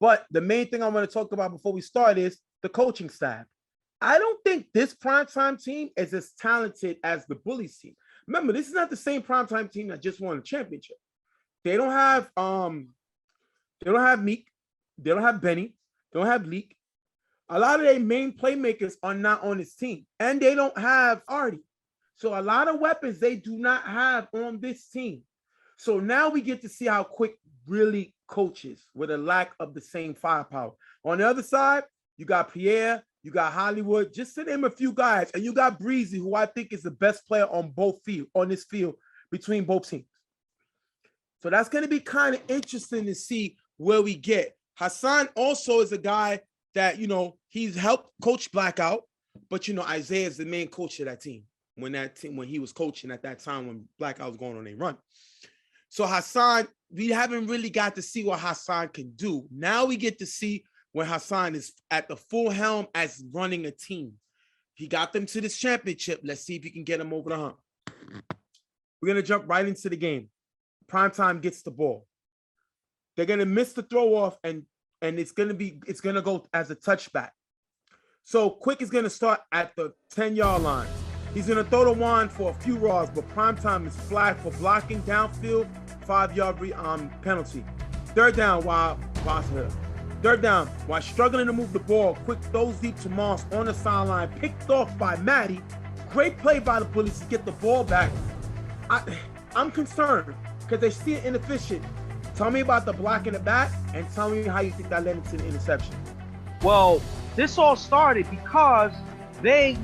But the main thing I want to talk about before we start is the coaching staff. I don't think this Primetime team is as talented as the Bullies team. Remember, this is not the same Primetime team that just won a championship. They don't have Meek, they don't have Benny, they don't have Leak. A lot of their main playmakers are not on this team, and they don't have Artie. So a lot of weapons they do not have on this team. So now we get to see how Quick really coaches with a lack of the same firepower. On the other side, you got Pierre, you got Hollywood, just to name a few guys, and you got Breezy, who I think is the best player on this field between both teams. So that's going to be kind of interesting to see where we get. Hassan also is a guy that, he's helped coach Blackout, but, Isaiah is the main coach of that team when he was coaching at that time when Blackout was going on a run. So Hassan, we haven't really got to see what Hassan can do. Now we get to see when Hassan is at the full helm as running a team. He got them to this championship. Let's see if he can get them over the hump. We're going to jump right into the game. Primetime gets the ball. They're going to miss the throw off, and it's going to go as a touchback. So Quick is going to start at the 10-yard line. He's going to throw the wand for a few yards, but Primetime is flagged for blocking downfield, 5-yard penalty. Third down while struggling to move the ball, Quick throws deep to Moss on the sideline, picked off by Matty. Great play by the Bullies to get the ball back. I'm concerned because they see it inefficient. Tell me about the block in the back and tell me how you think that led into the interception. Well, this all started because this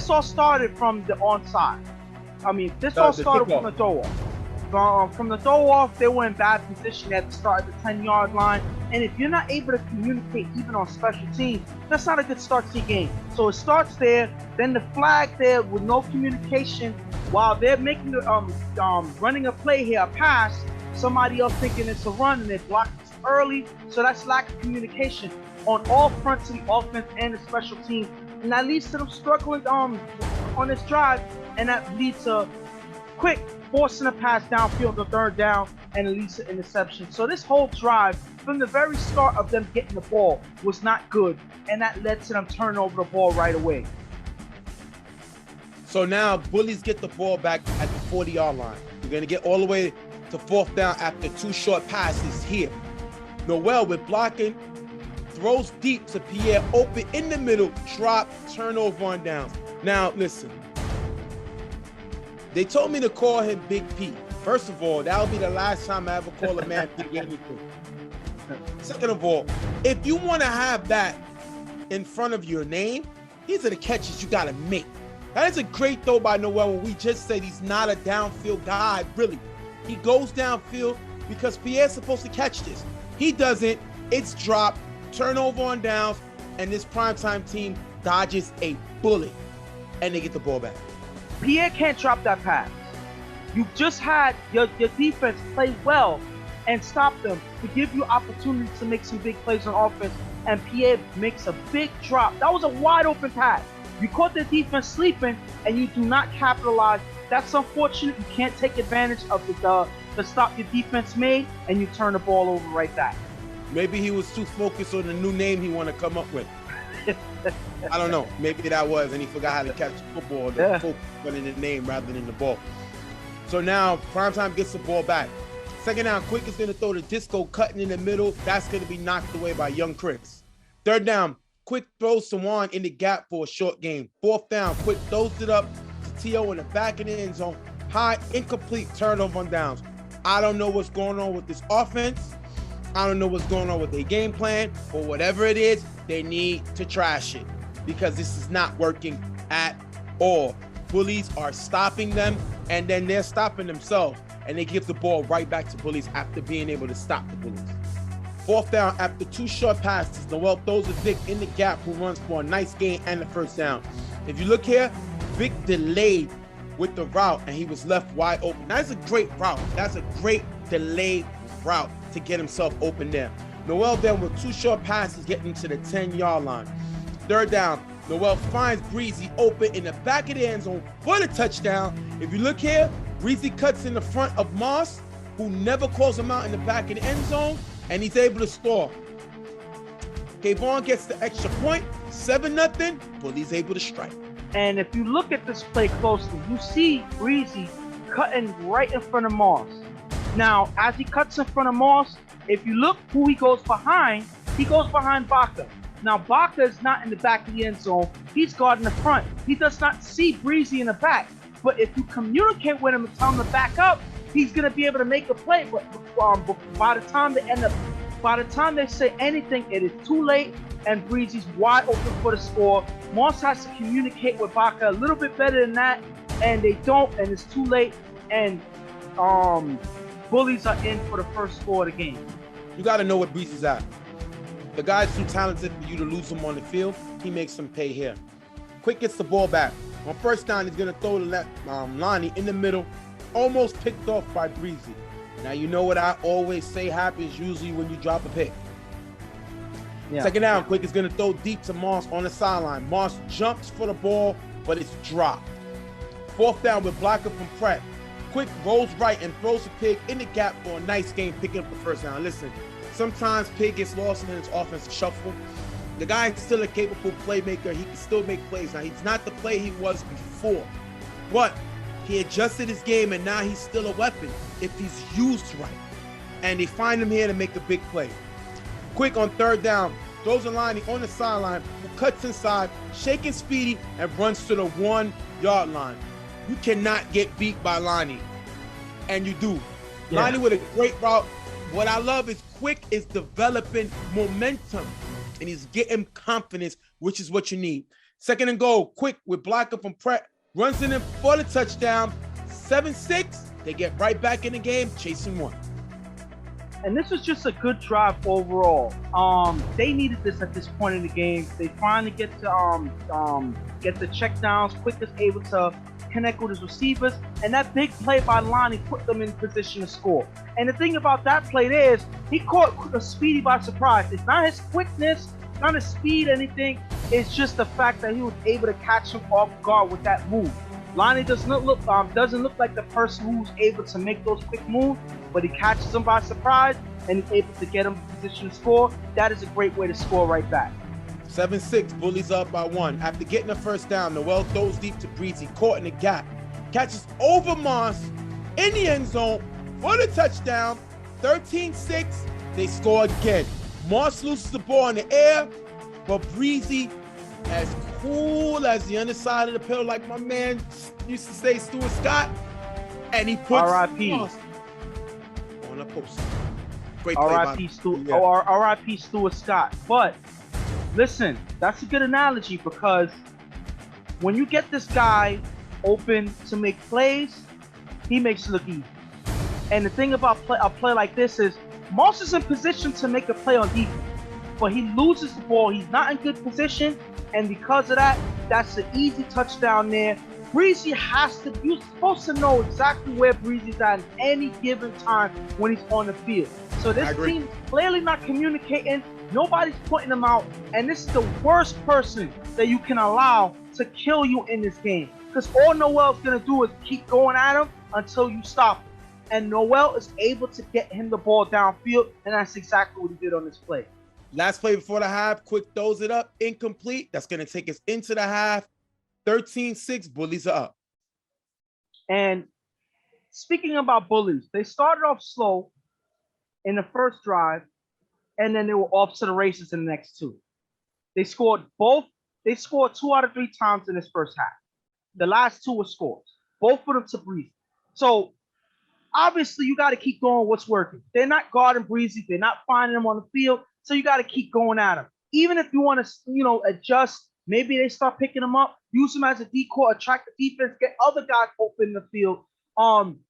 all started from the onside. This all started from the throw off. From the throw off, they were in bad position at the start of the 10-yard line. And if you're not able to communicate even on special teams, that's not a good start to your game. So it starts there, then the flag there with no communication while they're making the running a play here, a pass, somebody else thinking it's a run and they block it early. So that's lack of communication on all fronts of the offense and the special teams. And that leads to them struggling on this drive, and that leads to Quick forcing a pass downfield to third down, and it leads to interception. So this whole drive, from the very start of them getting the ball, was not good, and that led to them turning over the ball right away. So now Bullies get the ball back at the 40-yard line. We're going to get all the way to fourth down after two short passes here. Noel with blocking, throws deep to Pierre, open in the middle, drop, turnover on downs. Now, listen. They told me to call him Big P. First of all, that'll be the last time I ever call a man Big anything. Second of all, if you want to have that in front of your name, these are the catches you got to make. That is a great throw by Noel when we just said he's not a downfield guy, really. He goes downfield because Pierre's supposed to catch this. He doesn't. It's dropped, turnover on downs, and this Primetime team dodges a bullet, and they get the ball back. Pierre can't drop that pass. You just had your defense play well and stop them to give you opportunity to make some big plays on offense, and Pierre makes a big drop. That was a wide open pass. You caught the defense sleeping, and you do not capitalize. That's unfortunate. You can't take advantage of to stop your defense made, and you turn the ball over right back. Maybe he was too focused on the new name he want to come up with. I don't know. Maybe that was, and he forgot how to catch the football. The focus went in the name rather than the ball. So now Primetime gets the ball back. Second down, Quick is going to throw the disco cutting in the middle. That's going to be knocked away by young Chris. Third down, Quick throws Sawan in the gap for a short game. Fourth down, Quick throws it up to T.O. in the back of the end zone. High, incomplete, turnover on downs. I don't know what's going on with this offense. I don't know what's going on with their game plan, but whatever it is, they need to trash it because this is not working at all. Bullies are stopping them, and then they're stopping themselves, and they give the ball right back to Bullies after being able to stop the Bullies. Fourth down, after 2 short passes, Noel throws a Vic in the gap who runs for a nice gain and the first down. If you look here, Vic delayed with the route, and he was left wide open. That's a great route. That's a great delayed route to get himself open there. Noel then with 2 short passes getting to the 10-yard line. Third down, Noel finds Breezy open in the back of the end zone for the touchdown. If you look here, Breezy cuts in the front of Moss, who never calls him out in the back of the end zone, and he's able to score. Kayvon gets the extra point, 7-0, Bullies able to strike. And if you look at this play closely, you see Breezy cutting right in front of Moss. Now, as he cuts in front of Moss, if you look who he goes behind Baca. Now, Baca is not in the back of the end zone. He's guarding the front. He does not see Breezy in the back. But if you communicate with him and tell him to back up, he's going to be able to make a play. But by the time they say anything, it is too late, and Breezy's wide open for the score. Moss has to communicate with Baca a little bit better than that, and they don't, and it's too late. And Bullies are in for the first score of the game. You got to know what Breezy's at. The guy's too talented for you to lose him on the field. He makes him pay here. Quick gets the ball back. On first down, he's going to throw the Lonnie in the middle, almost picked off by Breezy. Now, you know what I always say happens usually when you drop a pick. Yeah. Second down, Quick is going to throw deep to Moss on the sideline. Moss jumps for the ball, but it's dropped. Fourth down with blocker from Pratt. Quick rolls right and throws a pig in the gap for a nice game, picking up the first down. Listen, sometimes Pig gets lost in his offensive shuffle. The guy is still a capable playmaker. He can still make plays. Now, he's not the play he was before, but he adjusted his game, and now he's still a weapon if he's used right. And they find him here to make a big play. Quick on third down, throws a line on the sideline, who cuts inside, shaking Speedy, and runs to the 1-yard line. You cannot get beat by Lonnie, and you do. Yeah. Lonnie with a great route. What I love is Quick is developing momentum, and he's getting confidence, which is what you need. Second and goal, Quick with blocker from Pratt, runs in for the touchdown. 7-6, they get right back in the game, chasing one. And this was just a good drive overall. They needed this at this point in the game. They finally get the check downs. Quick is able to connect with his receivers, and that big play by Lonnie put them in position to score. And the thing about that play there is he caught Speedy by surprise. It's not his quickness, not his speed, anything. It's just the fact that he was able to catch him off guard with that move. Lonnie doesn't look like the person who's able to make those quick moves, but he catches him by surprise and he's able to get him in position to score. That is a great way to score right back. 7-6, Bullies up by 1. After getting the first down, Noel throws deep to Breezy, caught in the gap. Catches over Moss in the end zone for the touchdown. 13-6, they score again. Moss loses the ball in the air, but Breezy, as cool as the underside of the pillow, like my man used to say, Stuart Scott, and he puts Moss on a post. Great play by R.I.P. Stuart Scott. But listen, that's a good analogy because when you get this guy open to make plays, he makes it look easy. And the thing about a play like this is Moss is in position to make a play on defense, but he loses the ball. He's not in good position, and because of that, that's an easy touchdown there. Breezy you're supposed to know exactly where Breezy's at any given time when he's on the field. So this team is clearly not communicating. Nobody's putting him out, and this is the worst person that you can allow to kill you in this game. Because all Noel's gonna do is keep going at him until you stop him. and Noel is able to get him the ball downfield, and that's exactly what he did on this play. Last play before the half, quick throws it up, incomplete. That's going to take us into the half. 13-6, Bullies are up. And speaking about Bullies, they started off slow in the first drive, and then they were off to the races in the next two. They scored 2 out of 3 times in this first half. The last 2 were scores, both of them to Breezy. So obviously you got to keep going what's working. They're not guarding Breezy. They're not finding him on the field. So you got to keep going at him. Even if you want to, adjust, maybe they start picking him up, use him as a decoy, attract the defense, get other guys open in the field.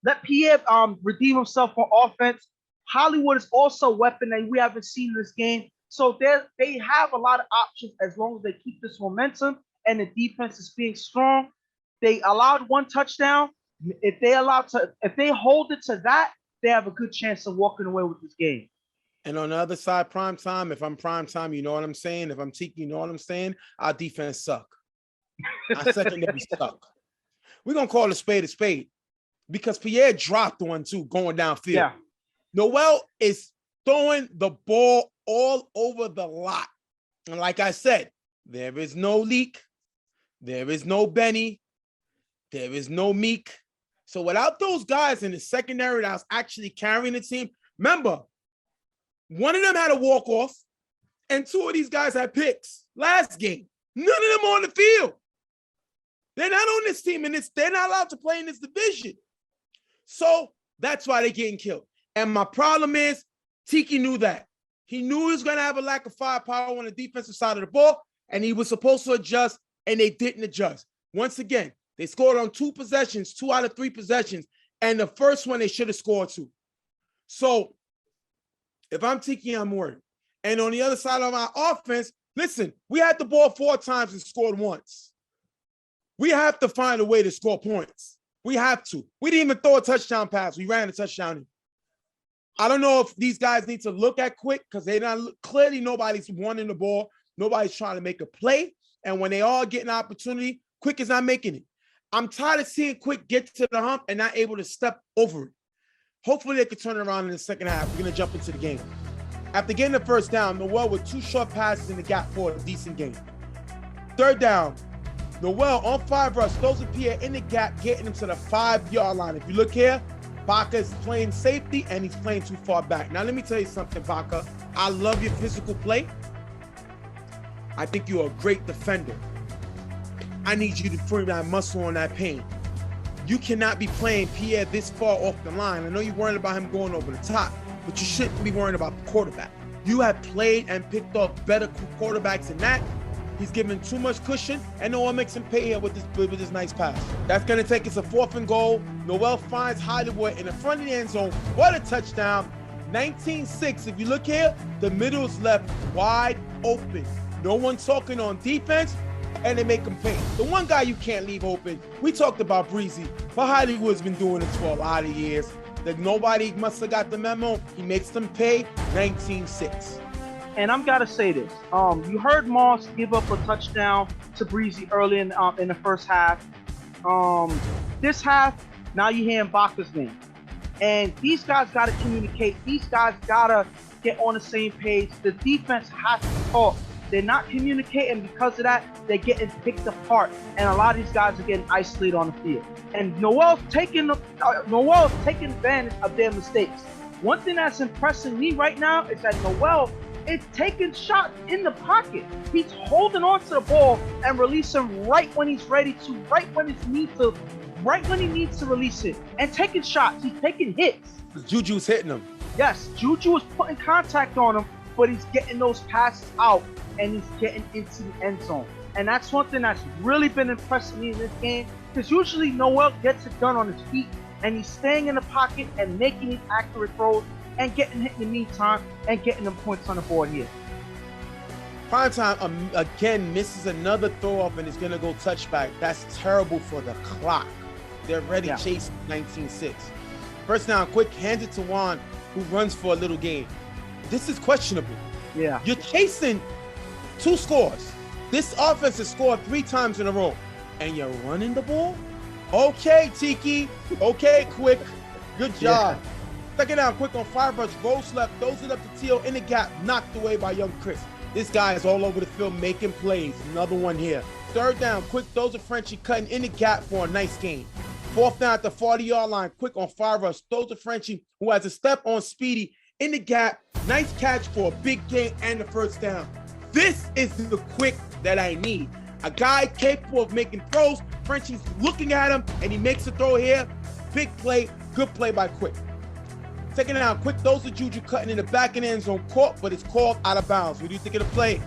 Let Pierre redeem himself on offense. Hollywood is also a weapon that we haven't seen in this game. So they have a lot of options as long as they keep this momentum and the defense is being strong. They allowed 1 touchdown. If they hold it to that, they have a good chance of walking away with this game. And on the other side, Primetime, if I'm Primetime, you know what I'm saying? If I'm Tiki, you know what I'm saying? Our defense suck. Our secondary suck. We're going to call a spade because Pierre dropped one too going downfield. Yeah. Noel is throwing the ball all over the lot. And like I said, there is no Leak. There is no Benny. There is no Meek. So without those guys in the secondary that was actually carrying the team, remember, one of them had a walk-off, and 2 of these guys had picks last game. None of them on the field. They're not on this team, and they're not allowed to play in this division. So that's why they're getting killed. And my problem is, Tiki knew that. He knew he was going to have a lack of firepower on the defensive side of the ball, and he was supposed to adjust, and they didn't adjust. Once again, they scored on 2 possessions, 2 out of 3 possessions, and the first one they should have scored 2. So if I'm Tiki, I'm worried. And on the other side of our offense, listen, we had the ball 4 times and scored once. We have to find a way to score points. We have to. We didn't even throw a touchdown pass. We ran a touchdown in. I don't know if these guys need to look at Quick because they not clearly nobody's wanting the ball. Nobody's trying to make a play. And when they all get an opportunity, Quick is not making it. I'm tired of seeing Quick get to the hump and not able to step over it. Hopefully they could turn it around in the second half. We're going to jump into the game. After getting the first down, Noel with 2 short passes in the gap for a decent game. Third down, Noel on 5 rush, throws a Pierre in the gap, getting him to the 5-yard line. If you look here, Baca is playing safety and he's playing too far back. Now, let me tell you something, Baca. I love your physical play. I think you're a great defender. I need you to bring that muscle on that pain. You cannot be playing Pierre this far off the line. I know you're worried about him going over the top, but you shouldn't be worried about the quarterback. You have played and picked off better quarterbacks than that. He's given too much cushion, and Noel makes him pay here with this nice pass. That's going to take us a 4th and goal. Noel finds Hollywood in the front of the end zone. What a touchdown. 19-6. If you look here, the middle is left wide open. No one talking on defense, and they make him pay. The one guy you can't leave open, we talked about Breezy, but Hollywood's been doing it for a lot of years. Like nobody must have got the memo. He makes them pay. 19-6. And I'm gotta say this. You heard Moss give up a touchdown to Breezy early in the first half. This half, now you're hearing Baca's name. And these guys gotta communicate. These guys gotta get on the same page. The defense has to talk. They're not communicating. Because of that, they're getting picked apart. And a lot of these guys are getting isolated on the field. And Noel's taking advantage of their mistakes. One thing that's impressing me right now is that Noel is taking shots in the pocket. He's holding on to the ball and releasing right when he's ready to, right when he needs to release it. And taking shots. He's taking hits. Juju's hitting him. Yes, Juju is putting contact on him, but he's getting those passes out and he's getting into the end zone. And that's one thing that's really been impressing me in this game, because usually Noel gets it done on his feet and he's staying in the pocket and making these accurate throws and getting hit in the meantime and getting them points on the board here. Primetime again misses another throw off and is going to go touchback. That's terrible for the clock. They're already chasing 19-6. First down, Quick hands it to Juan, who runs for a little gain. This is questionable. Yeah. You're chasing 2 scores. This offense has scored 3 times in a row, and you're running the ball? Okay, Tiki. Okay, Quick. Good job. Second down, quick on fire rush, rolls left, throws it up to T.O. in the gap, knocked away by young Chris. This guy is all over the field making plays. Another one here. Third down, quick throws to Frenchie, cutting in the gap for a nice gain. Fourth down at the 40-yard line, quick on fire rush, throws to Frenchie, who has a step on Speedy in the gap. Nice catch for a big gain and the first down. This is the quick that I need. A guy capable of making throws. Frenchie's looking at him, and he makes a throw here. Big play, good play by Quick. Second down, Quick throws to Juju, cutting in the back of the end zone, caught, but it's called out of bounds. What do you think of the play?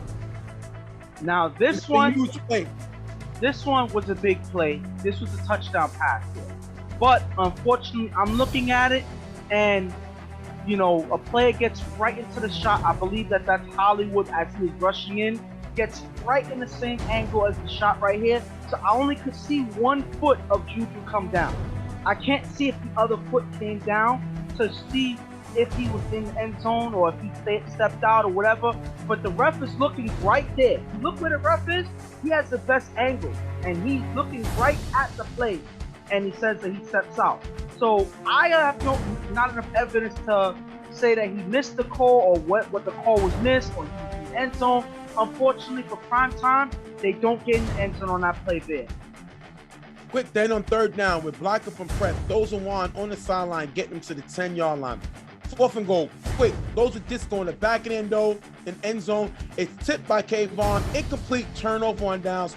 Now this one was a big play. This was a touchdown pass. But unfortunately, I'm looking at it, and a player gets right into the shot. I believe that's Hollywood as he was rushing in, gets right in the same angle as the shot right here. So I only could see 1 foot of Juju come down. I can't see if the other foot came down to see if he was in the end zone or if he stepped out or whatever. But the ref is looking right there. You look where the ref is, he has the best angle, and he's looking right at the play, and he says that he steps out. So I have not enough evidence to say that he missed the call or what the call was missed or he was in the end zone. Unfortunately for Primetime, they don't get in the end zone on that play there. Quick then on third down with blocker from Prep, throws a Juan on the sideline, getting him to the 10-yard line. Fourth and goal, Quick throws a disco in the back of the end zone. It's tipped by Kayvon, incomplete, turnover on downs.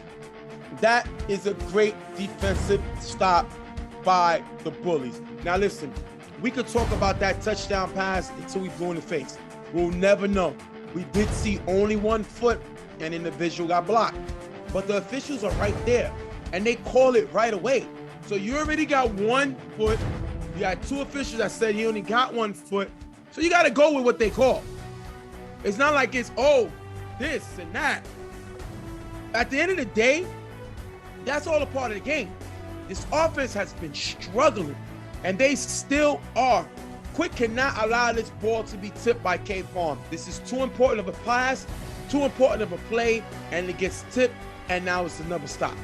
That is a great defensive stop by the Bullies. Now listen, we could talk about that touchdown pass until we blue in the face. We'll never know. We did see only 1 foot, and an individual got blocked. But the officials are right there, and they call it right away. So you already got 1 foot. You got 2 officials that said he only got 1 foot. So you got to go with what they call. It's not like it's, this and that. At the end of the day, that's all a part of the game. This offense has been struggling, and they still are. Quick cannot allow this ball to be tipped by K-Farm. This is too important of a pass, too important of a play, and it gets tipped, and now it's another stop.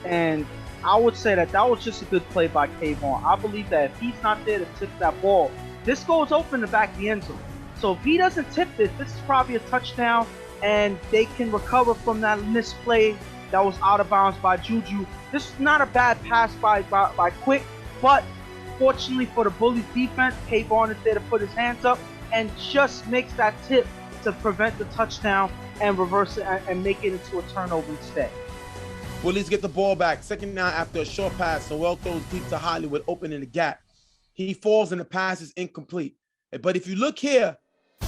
And I would say that was just a good play by Kayvon. I believe that if he's not there to tip that ball, this goes open the back of the end zone. So if he doesn't tip this is probably a touchdown, and they can recover from that misplay that was out of bounds by Juju. This is not a bad pass by Quick, but fortunately for the Bullies defense, Kayvon is there to put his hands up and just makes that tip to prevent the touchdown and reverse it and make it into a turnover instead. Bullies get the ball back. Second down after a short pass. Noel throws deep to Hollywood, opening the gap. He falls and the pass is incomplete. But if you look here,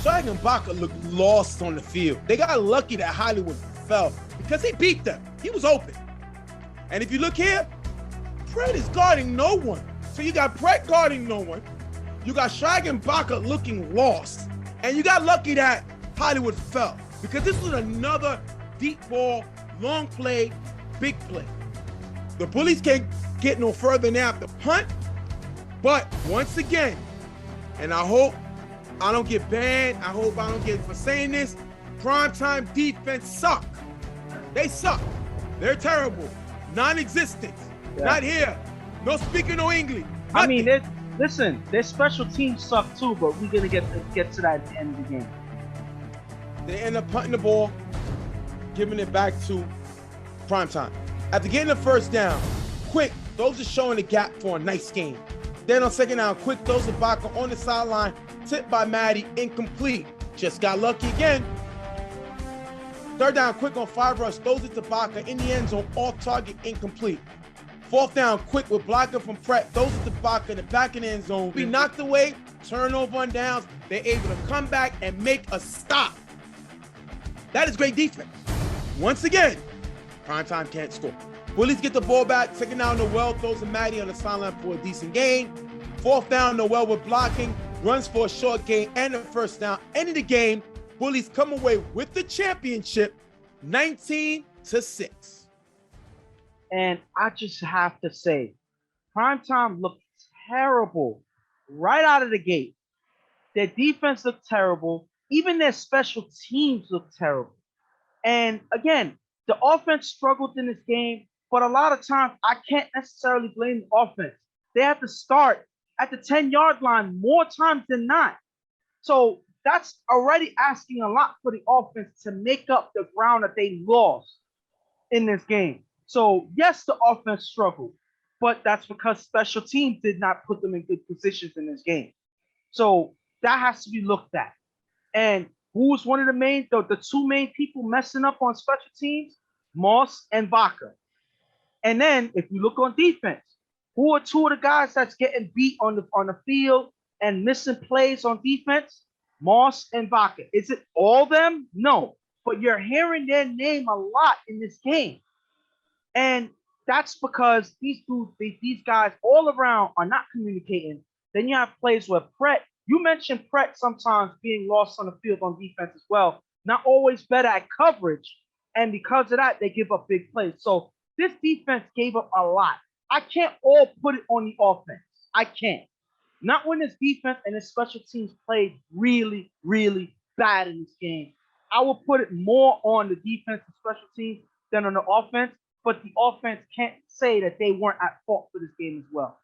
Shag and Baca looked lost on the field. They got lucky that Hollywood fell because he beat them. He was open. And if you look here, Pret is guarding no one. So you got Pret guarding no one. You got Shag and Baca looking lost. And you got lucky that Hollywood fell because this was another deep ball, long play, big play. The Bullies can't get no further now after punt. But once again, and I hope I don't get banned, I hope I don't get for saying this, Primetime defense suck. They suck. They're terrible. Non-existent. Yeah. Not here. No speaking no English. Nothing. I mean, listen, their special teams suck too, but we're gonna get to that at the end of the game. They end up punting the ball, giving it back to Primetime. After getting the first down, Quick throws a showing the gap for a nice game. Then on second down, Quick throws a Baca on the sideline, tipped by Maddie, incomplete. Just got lucky again. Third down, Quick on 5 rush, throws it to Baca in the end zone, off target, incomplete. Fourth down, Quick with blocker from Pratt, throws it to Baca in the back of the end zone. Be knocked away, turnover on downs. They're able to come back and make a stop. That is great defense. Once again, Primetime can't score. Bullies get the ball back. Second down, Noel throws to Maddie on the sideline for a decent gain. Fourth down, Noel with blocking, runs for a short gain and a first down. End of the game, Bullies come away with the championship, 19-6. And I just have to say, Primetime looked terrible right out of the gate. Their defense looked terrible. Even their special teams looked terrible. And again, the offense struggled in this game, but a lot of times I can't necessarily blame the offense. they have to start at the 10-yard line more times than not. So that's already asking a lot for the offense to make up the ground that they lost in this game. So yes, the offense struggled, but that's because special teams did not put them in good positions in this game. So that has to be looked at. And who's one of the two main people messing up on special teams? Moss and Vaca. And then if you look on defense, who are two of the guys that's getting beat on the field and missing plays on defense? Moss and Vaca. Is it all them? No. But you're hearing their name a lot in this game. And that's because these guys all around are not communicating. Then you have plays where you mentioned Pratt sometimes being lost on the field on defense as well. Not always better at coverage. And because of that, they give up big plays. So this defense gave up a lot. I can't all put it on the offense. I can't. Not when this defense and this special teams played really, really bad in this game. I will put it more on the defense and special teams than on the offense, but the offense can't say that they weren't at fault for this game as well.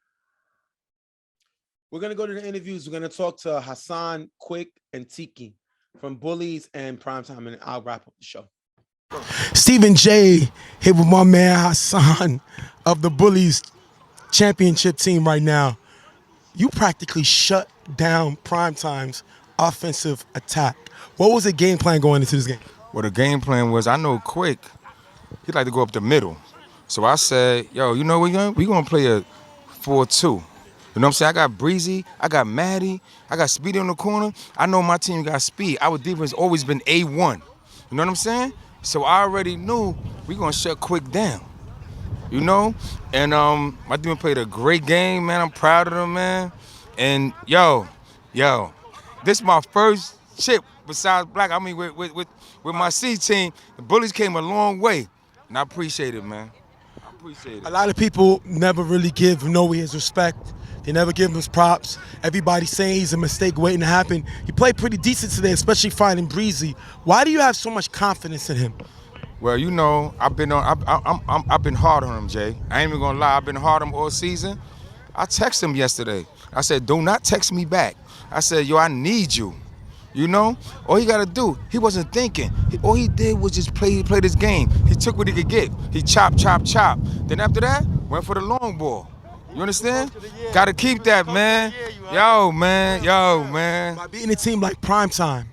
We're going to go to the interviews. We're going to talk to Hassan, Quick, and Tiki from Bullies and Primetime, and I'll wrap up the show. Stephen J here with my man Hassan of the Bullies championship team right now. You practically shut down Primetime's offensive attack. What was the game plan going into this game? Well, the game plan was, I know Quick, he'd like to go up the middle. So I said, yo, you know what we're going to play a 4-2. You know what I'm saying? I got Breezy, I got Maddie, I got Speedy on the corner. I know my team got speed. Our defense always been A1. You know what I'm saying? So I already knew we're going to shut Quick down. You know? And my team played a great game, man. I'm proud of them, man. And yo, this is my first chip besides Black. I mean, with my C team, the Bullies came a long way. And I appreciate it, man. I appreciate it. A lot of people never really give Noe his respect. They never give him his props. Everybody's saying he's a mistake waiting to happen. He played pretty decent today, especially finding Breezy. Why do you have so much confidence in him? Well, you know, I've been hard on him, Jay. I ain't even gonna lie. I've been hard on him all season. I texted him yesterday. I said, do not text me back. I said, yo, I need you. You know, all he gotta do, he wasn't thinking. All he did was just play this game. He took what he could get. He chop. Then after that, went for the long ball. You understand? Gotta keep that, man. Yo, man. By beating a team like Primetime,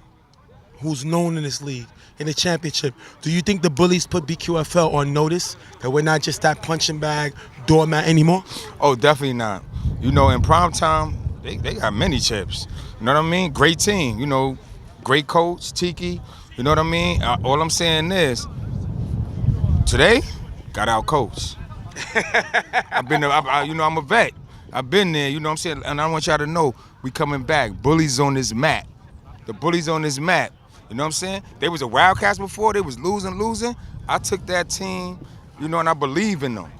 who's known in this league, in the championship, do you think the Bullies put BQFL on notice that we're not just that punching bag doormat anymore? Oh, definitely not. You know, in Primetime, they got many chips. You know what I mean? Great team. You know, great coach, Tiki. You know what I mean? All I'm saying is, today, got out coach. I'm a vet. I've been there, you know what I'm saying? And I want y'all to know, we coming back. Bullies on this mat. The Bullies on this mat. You know what I'm saying? They was a Wildcats before. They was losing. I took that team, you know, and I believe in them.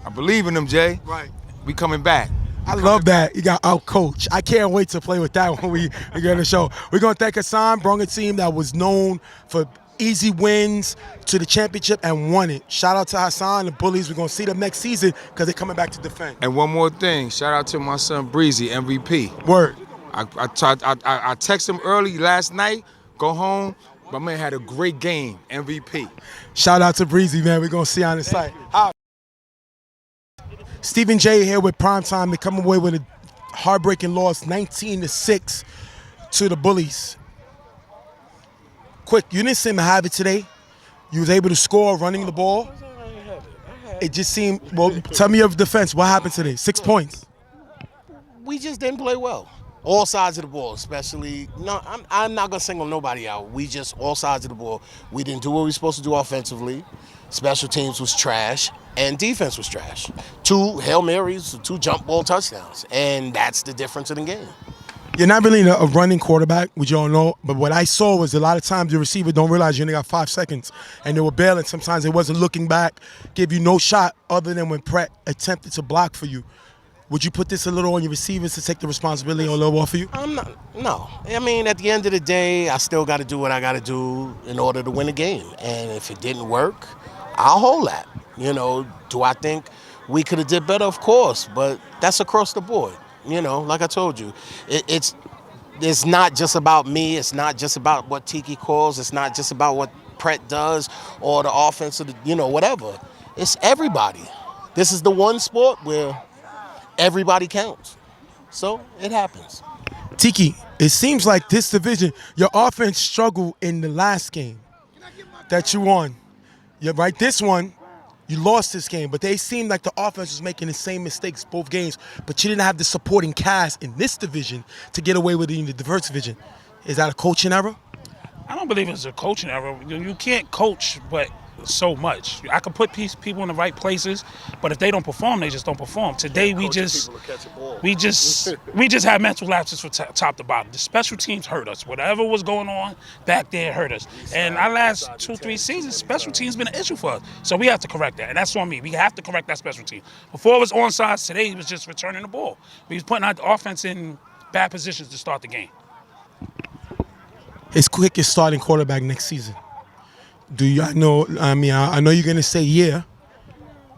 I believe in them, Jay. Right. We coming back. I love that. You got out coach. I can't wait to play with that when we get on the show. We're going to thank Hassan, brought a team that was known for easy wins to the championship and won it. Shout out to Hassan, the Bullies. We're going to see them next season because they're coming back to defend. And one more thing. Shout out to my son Breezy, MVP. Word. I texted him early last night. Go home. My man had a great game. MVP. Shout out to Breezy, man. We're going to see you on the site. Stephen J here with Primetime. They come away with a heartbreaking loss, 19-6 to the Bullies. Quick, you didn't seem to have it today. You was able to score running the ball. It just seemed, well, tell me of defense. What happened today? 6 points. We just didn't play well. All sides of the ball, especially. No, I'm not going to single nobody out. We just, all sides of the ball. We didn't do what we were supposed to do offensively. Special teams was trash, and defense was trash. 2 Hail Marys, 2 jump ball touchdowns, and that's the difference in the game. You're not really a running quarterback, which you all know, but what I saw was a lot of times the receiver don't realize you only got 5 seconds, and they were bailing. Sometimes they wasn't looking back, give you no shot other than when Pratt attempted to block for you. Would you put this a little on your receivers to take the responsibility a little off of you? No. I mean, at the end of the day, I still got to do what I got to do in order to win a game. And if it didn't work, I'll hold that. You know, do I think We could have did better, of course, but that's across the board. You know, like I told you, it's not just about me. It's not just about what Tiki calls. It's not just about what Pret does or the offense or whatever. It's everybody. This is the one sport where everybody counts. So it happens. Tiki, it seems like this division, your offense struggled in the last game that you won. You're right, this one, you lost this game, but they seemed like the offense was making the same mistakes both games, but you didn't have the supporting cast in this division to get away with it in the diverse division. Is that a coaching error? I don't believe it's a coaching error. You can't coach, but so much. I can put people in the right places, but if they don't perform, they just don't perform. Today we just had mental lapses from top to bottom. The special teams hurt us. Whatever was going on back there hurt us. And our last 2-3 seasons, special teams been an issue for us. So we have to correct that, and that's on me. We have to correct that special team. Before it was onside, today it was just returning the ball. We was putting our offense in bad positions to start the game. Is Quick is starting quarterback next season? I know you're going to say yeah,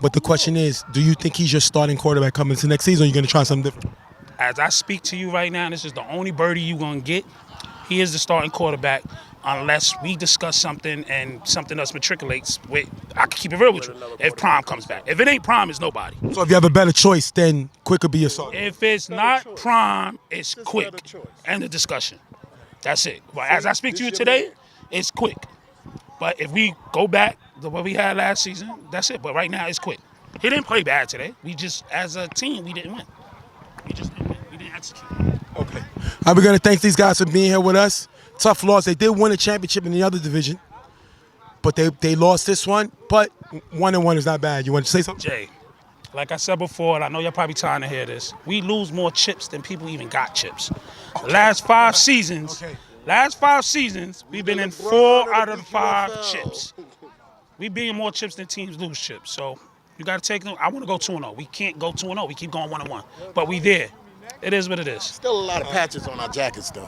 but the question is, do you think he's your starting quarterback coming to next season, or are you going to try something different? As I speak to you right now, this is the only birdie you're going to get. He is the starting quarterback unless we discuss something and something else matriculates. I can keep it real with you. If Prime comes back. If it ain't Prime, it's nobody. So if you have a better choice, then Quick could be your starter. If it's not Prime, it's Quick. End the discussion. That's it. But as I speak to you today, it's Quick. But if we go back to what we had last season, that's it. But right now, it's Quick. He didn't play bad today. We just, as a team, we didn't win. We just didn't win. We didn't execute. Okay. We're going to thank these guys for being here with us. Tough loss. They did win a championship in the other division, but they lost this one. But 1-1 is not bad. You want to say something? Jay, like I said before, and I know you're probably tired to hear this, we lose more chips than people even got chips. The last 5 seasons, we've been in 4 out of the 5 chips. We being more chips than teams lose chips. So you got to take them. I want to go 2-0. We can't go 2-0. We keep going 1-1. But we there. It is what it is. Still a lot of patches on our jackets, though.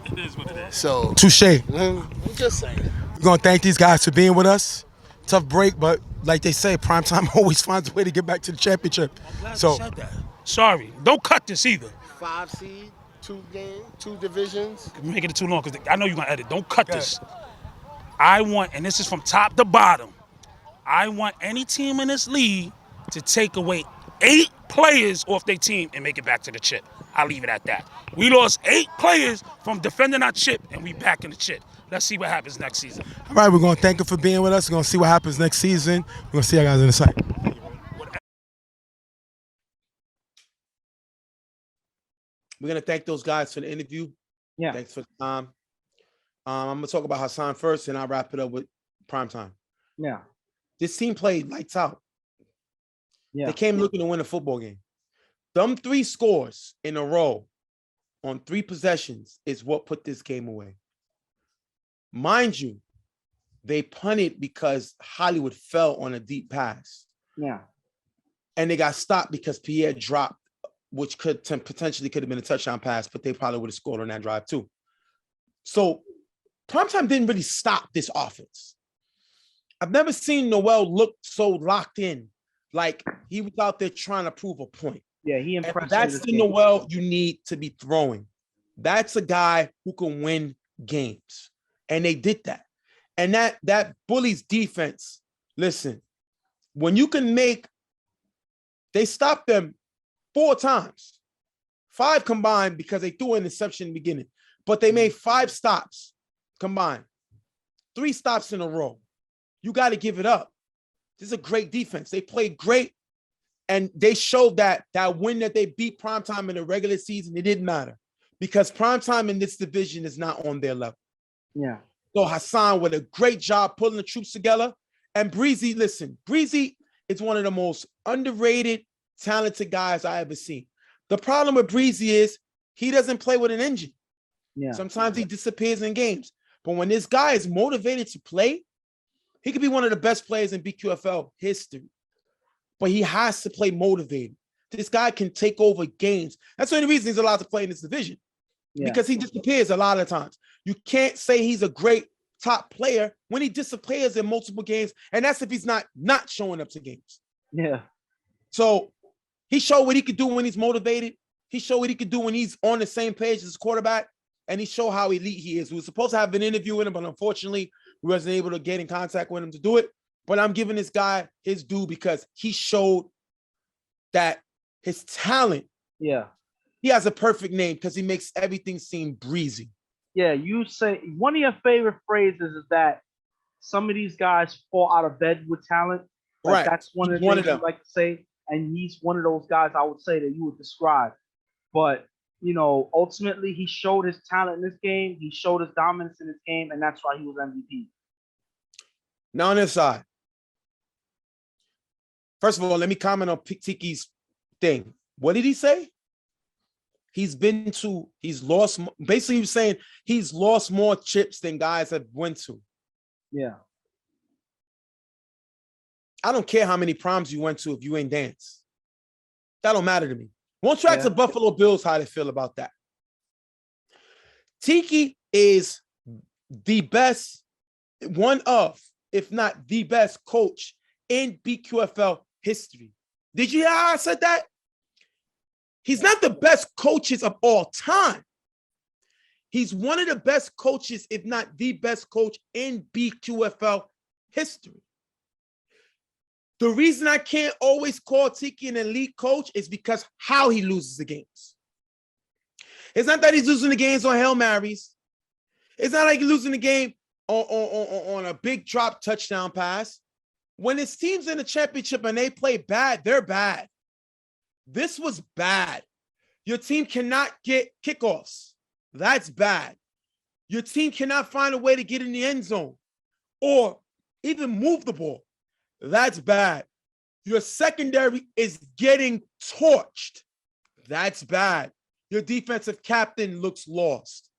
It is what it is. So Touche. I'm just saying. We're going to thank these guys for being with us. Tough break, but like they say, Primetime always finds a way to get back to the championship. So you said that. Sorry. Don't cut this either. 5 seed, 2 divisions. Making it too long because I know you're going to edit. Don't cut this. I want, and this is from top to bottom, I want any team in this league to take away 8 players off their team and make it back to the chip. I'll leave it at that. We lost 8 players from defending our chip, and we back in the chip. Let's see what happens next season. All right, we're going to thank them for being with us. We're going to see what happens next season. We're going to see you guys in the site. We're going to thank those guys for the interview. Yeah. Thanks for the time. I'm going to talk about Hassan first, and I'll wrap it up with Primetime. Yeah. This team played lights out. Yeah. They came looking to win a football game. Them 3 scores in a row on 3 possessions is what put this game away. Mind you, they punted because Hollywood fell on a deep pass. Yeah. And they got stopped because Pierre dropped, which potentially could have been a touchdown pass, but they probably would have scored on that drive too. So Primetime didn't really stop this offense. I've never seen Noel look so locked in, like he was out there trying to prove a point. Yeah, he impressed. And that's the Noel you need to be throwing. That's a guy who can win games. And they did that. And that Bullies defense, listen, when you can they stopped them 4 times, 5 combined because they threw an interception in the beginning, but they made 5 stops combined, 3 stops in a row. You got to give it up. This is a great defense. They played great, and they showed that win that they beat Primetime in the regular season, it didn't matter because Primetime in this division is not on their level. Yeah. So Hassan with a great job pulling the troops together. And Breezy, listen, Breezy is one of the most underrated, talented guys I ever seen. The problem with Breezy is he doesn't play with an engine. Yeah. Sometimes he disappears in games. But when this guy is motivated to play, he could be one of the best players in BQFL history. But he has to play motivated. This guy can take over games. That's the only reason he's allowed to play in this division. Yeah. Because he disappears a lot of times. You can't say he's a great top player when he disappears in multiple games, and that's if he's not showing up to games. Yeah. So he showed what he could do when he's motivated. He showed what he could do when he's on the same page as quarterback, and he showed how elite he is. We were supposed to have an interview with him, but unfortunately, we wasn't able to get in contact with him to do it. But I'm giving this guy his due because he showed that his talent. Yeah. He has a perfect name because he makes everything seem breezy. Yeah, you say one of your favorite phrases is that some of these guys fall out of bed with talent. Like Right. That's one of the things you like to say. And he's one of those guys I would say that you would describe. But, ultimately he showed his talent in this game. He showed his dominance in this game, and that's why he was MVP. Now on this side, first of all, let me comment on Tiki's thing. What did he say? He's lost. Basically, he was saying he's lost more chips than guys have went to. Yeah. I don't care how many proms you went to if you ain't dance. That don't matter to me. Won't you ask the Buffalo Bills how they feel about that? Tiki is the best, one of, if not the best coach in BQFL history. Did you hear how I said that? He's not the best coaches of all time. He's one of the best coaches, if not the best coach in BQFL history. The reason I can't always call Tiki an elite coach is because how he loses the games. It's not that he's losing the games on Hail Marys. It's not like he's losing the game on a big drop touchdown pass. When his team's in the championship and they play bad, they're bad. This was bad. Your team cannot get kickoffs. That's bad. Your team cannot find a way to get in the end zone or even move the ball. That's bad. Your secondary is getting torched. That's bad. Your defensive captain looks lost.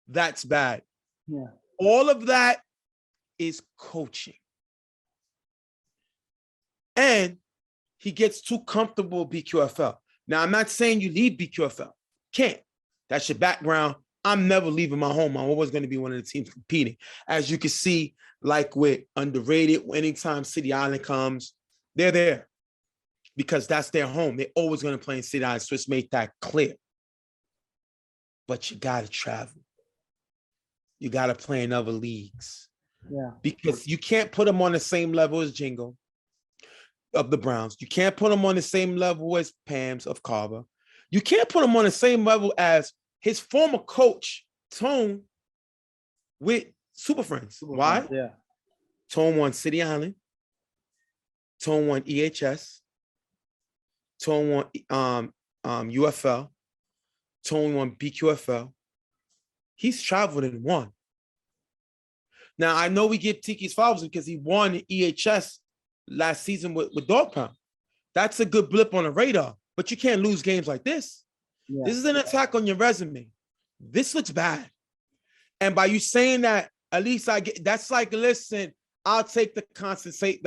That's bad. Yeah. All of that is coaching. And he gets too comfortable with BQFL. Now, I'm not saying you leave BQFL. Can't. That's your background. I'm never leaving my home. I'm always going to be one of the teams competing. As you can see, like with Underrated, anytime City Island comes, they're there because that's their home. They're always going to play in City Island. Swiss made that clear. But you got to travel. You got to play in other leagues. Yeah. Because you can't put them on the same level as Jingo of the Browns. You can't put them on the same level as Pam's of Carver. You can't put them on the same level as his former coach, Tone, with Super Friends. Why? Yeah. Tone won City Island. Tone won EHS. Tone won UFL. Tone won BQFL. He's traveled and won. Now, I know we give Tiki's flowers because he won EHS last season with Dog Pound. That's a good blip on the radar, but you can't lose games like this. Yeah. This is an attack on your resume. This looks bad. And by you saying that, at least I get, that's like, listen, I'll take the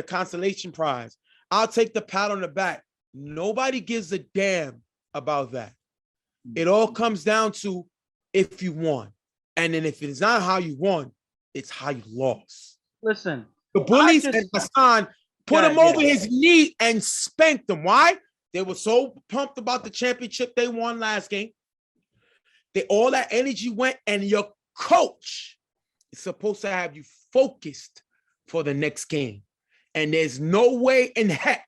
consolation prize. I'll take the pat on the back. Nobody gives a damn about that. It all comes down to if you won. And then if it's not how you won, it's how you lost. Listen. The Bullies and Hassan put him over his knee and spanked him. Why? They were so pumped about the championship they won last game. All that energy went, and your coach is supposed to have you focused for the next game. And there's no way in heck,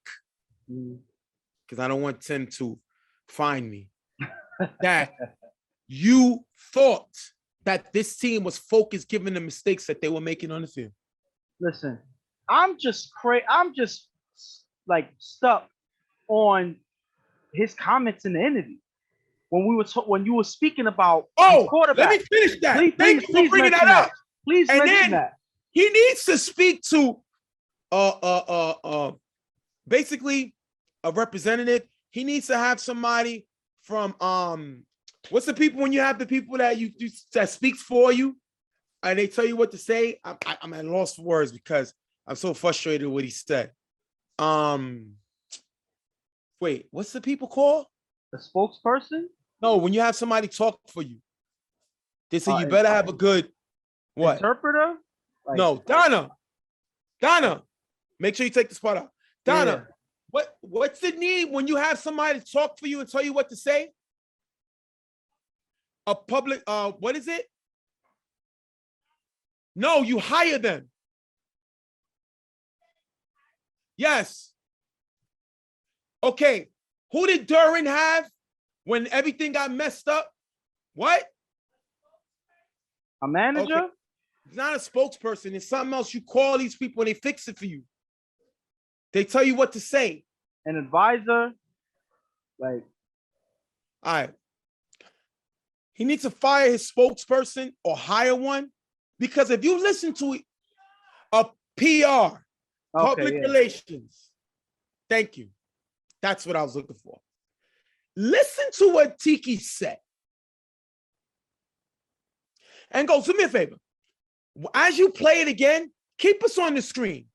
because I don't want Tim to find me, that you thought that this team was focused given the mistakes that they were making on the field. Listen, I'm just like stuck on his comments in the interview when you were speaking about quarterback. Let me finish that. Thank you for bringing that up. Please mention that. He needs to speak to basically a representative. He needs to have somebody from what's the people when you have the people that you that speaks for you and they tell you what to say. I'm at loss for words because I'm so frustrated with what he said. Wait, what's the people called? A spokesperson? No, when you have somebody talk for you, they say you better have a good what? Interpreter? No, Donna. Make sure you take this part out. Donna, What's the need when you have somebody talk for you and tell you what to say? A public, what is it? No, you hire them. Yes. Okay. Who did Duran have when everything got messed up? What? A manager? Okay. It's not a spokesperson. It's something else. You call these people and they fix it for you. They tell you what to say. An advisor? Like, all right. He needs to fire his spokesperson or hire one, because if you listen to a PR, public relations, thank you. That's what I was looking for. Listen to what Tiki said. And go, do me a favor. As you play it again, keep us on the screen.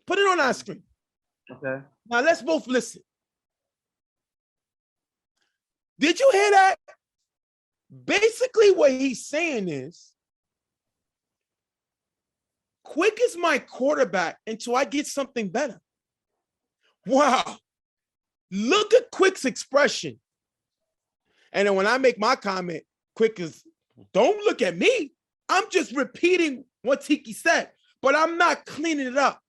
Put it on our screen. Okay. Now let's both listen. Did you hear that? Basically, what he's saying is, Quick is my quarterback until I get something better. Wow. Look at Quick's expression. And then when I make my comment, Quick is, don't look at me. I'm just repeating what Tiki said, but I'm not cleaning it up.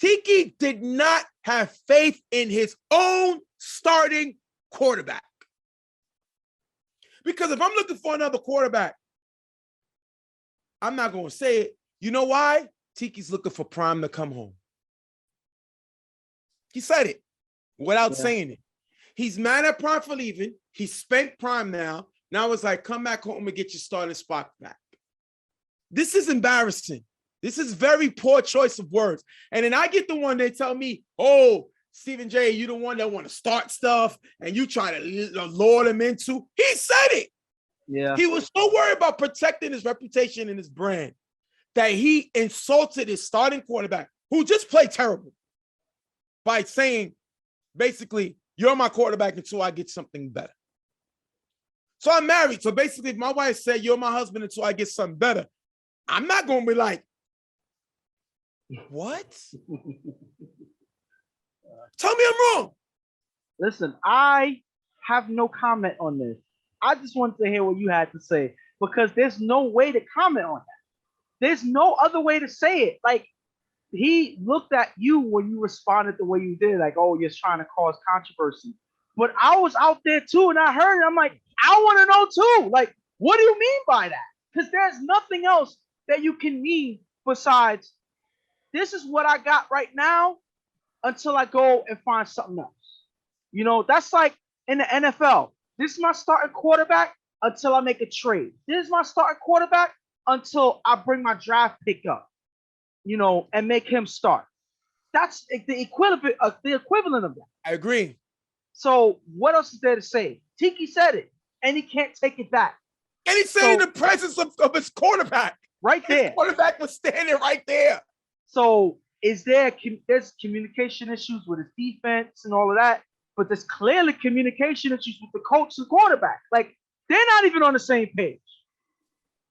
Tiki did not have faith in his own starting quarterback. Because if I'm looking for another quarterback, I'm not going to say it. You know why? Tiki's looking for Prime to come home. He said it without saying it. He's mad at Prime for leaving. He spent Prime now. Now it's like, come back home and get your starting spot back. This is embarrassing. This is very poor choice of words. And then I get the one they tell me, oh, Stephen J., you the one that want to start stuff and you try to lure them into. He said it. Yeah. He was so worried about protecting his reputation and his brand that he insulted his starting quarterback, who just played terrible, by saying, basically, you're my quarterback until I get something better. So I'm married. So basically, if my wife said, you're my husband until I get something better, I'm not going to be like, what? Tell me I'm wrong. Listen, I have no comment on this. I just wanted to hear what you had to say, because there's no way to comment on that. There's no other way to say it. Like, he looked at you when you responded the way you did, like, oh, you're trying to cause controversy. But I was out there too, and I heard it. I'm like, I want to know too. Like, what do you mean by that? Because there's nothing else that you can mean besides, this is what I got right now until I go and find something else. You know, that's like in the NFL. This is my starting quarterback until I make a trade. This is my starting quarterback until I bring my draft pick up, you know, and make him start. That's the equivalent of that. I agree. So what else is there to say? Tiki said it, and he can't take it back. And he said in the presence of his quarterback. Right there. His quarterback was standing right there. So there's communication issues with his defense and all of that, but there's clearly communication issues with the coach and quarterback. Like, they're not even on the same page.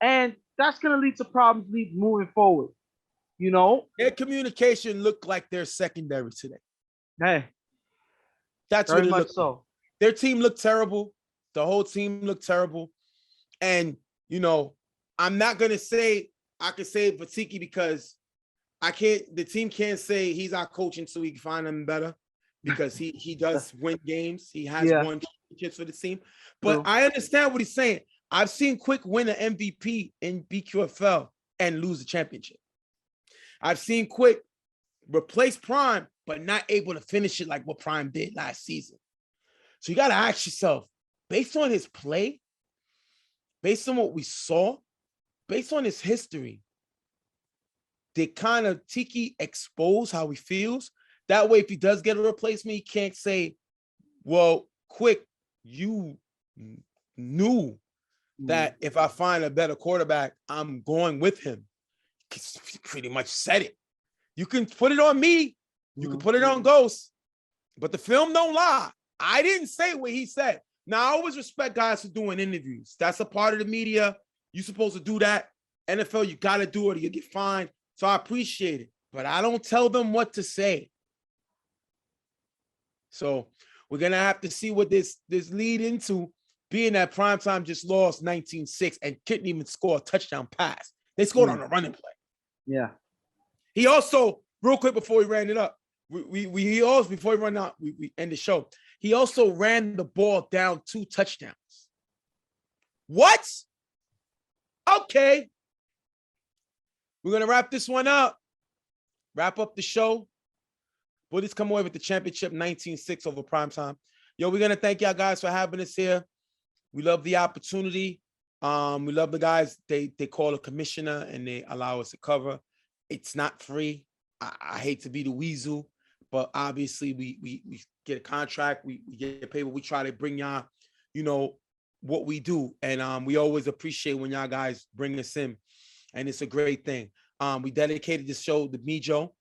And that's going to lead to problems moving forward. You know? Their communication looked like their secondary today. Hey. That's very what it much looked so. like. Their team looked terrible. The whole team looked terrible. And, you know, I'm not going to say I could say it for Tiki, because the team can't say he's our coach until we can find him better, because he does win games. He has won championships for the team. But I understand what he's saying. I've seen Quick win an MVP in BQFL and lose a championship. I've seen Quick replace Prime, but not able to finish it like what Prime did last season. So you got to ask yourself, based on his play, based on what we saw, based on his history, did kind of Tiki expose how he feels? That way, if he does get a replacement, he can't say, well, Quick, you knew that if I find a better quarterback, I'm going with him. He pretty much said it. You can put it on me. You can put it on Ghost. But the film don't lie. I didn't say what he said. Now, I always respect guys for doing interviews. That's a part of the media. You're supposed to do that. NFL, you got to do it or you get fined. So I appreciate it. But I don't tell them what to say. So we're gonna have to see what this lead into, being that Primetime just lost 19-6 and couldn't even score a touchdown pass. They scored on a running play. Yeah. He also, real quick before we ran it up, he also, before we run out, we end the show. He also ran the ball down 2 touchdowns. What? Okay. We're gonna wrap this one up. Wrap up the show. Bullies come away with the championship 19-6 over Primetime. Yo, we're gonna thank y'all guys for having us here. We love the opportunity. We love the guys. They call a commissioner and they allow us to cover. It's not free. I hate to be the weasel, but obviously we get a contract. We get paid, but we try to bring y'all, what we do. And we always appreciate when y'all guys bring us in. And it's a great thing. We dedicated this show to Mijo.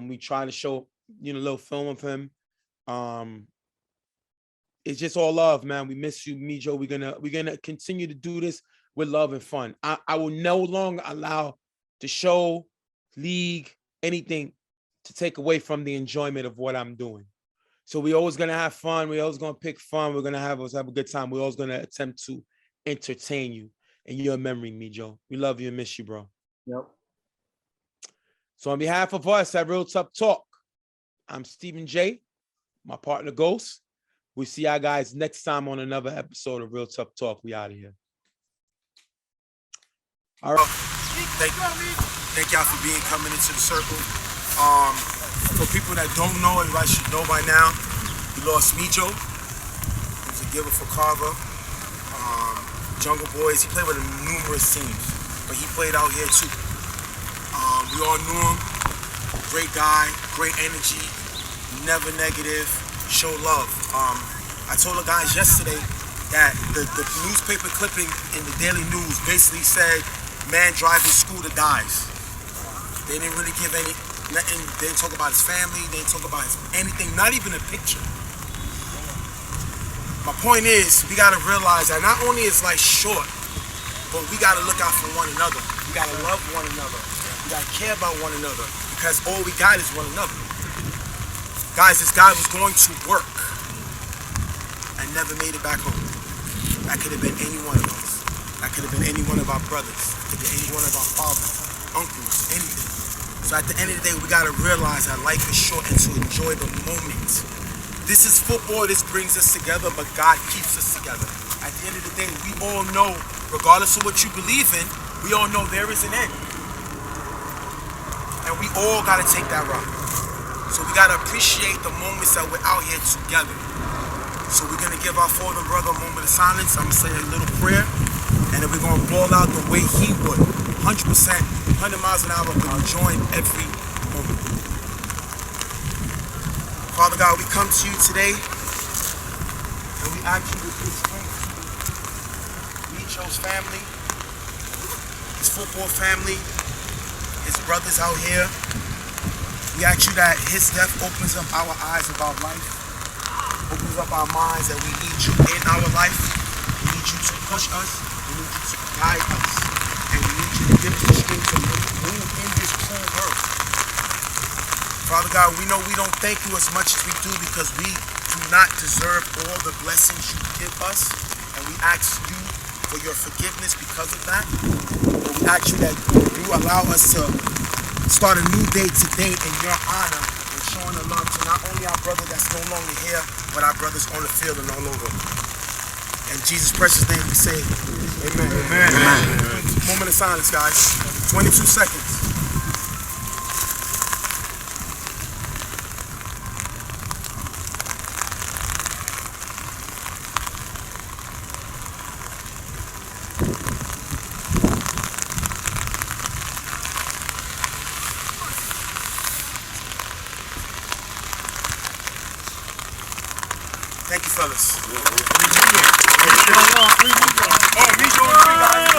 We try to show, a little film of him. It's just all love, man. We miss you, Mijo. We're gonna continue to do this with love and fun. I will no longer allow the show, league, anything to take away from the enjoyment of what I'm doing. So we're always gonna have fun. We're always gonna pick fun. We're gonna have a good time. We're always gonna attempt to entertain you in your memory, Mijo. We love you and miss you, bro. Yep. So on behalf of us at Real Tough Talk, I'm Stephen J, my partner Ghost. We'll see y'all guys next time on another episode of Real Tough Talk. We out of here. All right. Thank y'all for coming into the circle. For people that don't know, everybody should know by now, we lost Mijo. He was a giver for Carver. Jungle Boys, he played with numerous teams, but he played out here too. We all knew him. Great guy, great energy, never negative, show love. I told the guys yesterday that the newspaper clipping in the Daily News basically said, man driving scooter dies. They didn't really give nothing. They didn't talk about his family. They didn't talk about anything, not even a picture. My point is, we gotta realize that not only is life short, but we gotta look out for one another. We gotta love one another. We gotta care about one another, because all we got is one another. Guys, this guy was going to work and never made it back home. That could have been any one of us. That could have been any one of our brothers. That could have been any one of our fathers, uncles, anything. So at the end of the day, we gotta realize that life is short and to enjoy the moment. This is football, this brings us together, but God keeps us together. At the end of the day, we all know, regardless of what you believe in, we all know there is an end. And we all gotta take that route. So we gotta appreciate the moments that we're out here together. So we're gonna give our fallen brother a moment of silence. I'm gonna say a little prayer, and then we're gonna ball out the way he would. 100%, 100 miles an hour, but enjoying every moment. Father God, we come to you today, and we ask you to please meet Joe's family, his football family, his brothers out here. We ask you that his death opens up our eyes about life, opens up our minds that we need you in our life. We need you to push us, we need you to guide us, and we need you to give us the strength to move in this cool world. Father God, we know we don't thank you as much as we do because we do not deserve all the blessings you give us, and we ask you for your forgiveness because of that. And we ask you that you allow us to start a new day today in your honor and showing the love to not only our brother that's no longer here, but our brothers on the field and all over. In Jesus' precious name we say, amen. Amen. Amen. Moment of silence, guys. 22 seconds. Thank you, fellas. Oh, me doing 3 guys.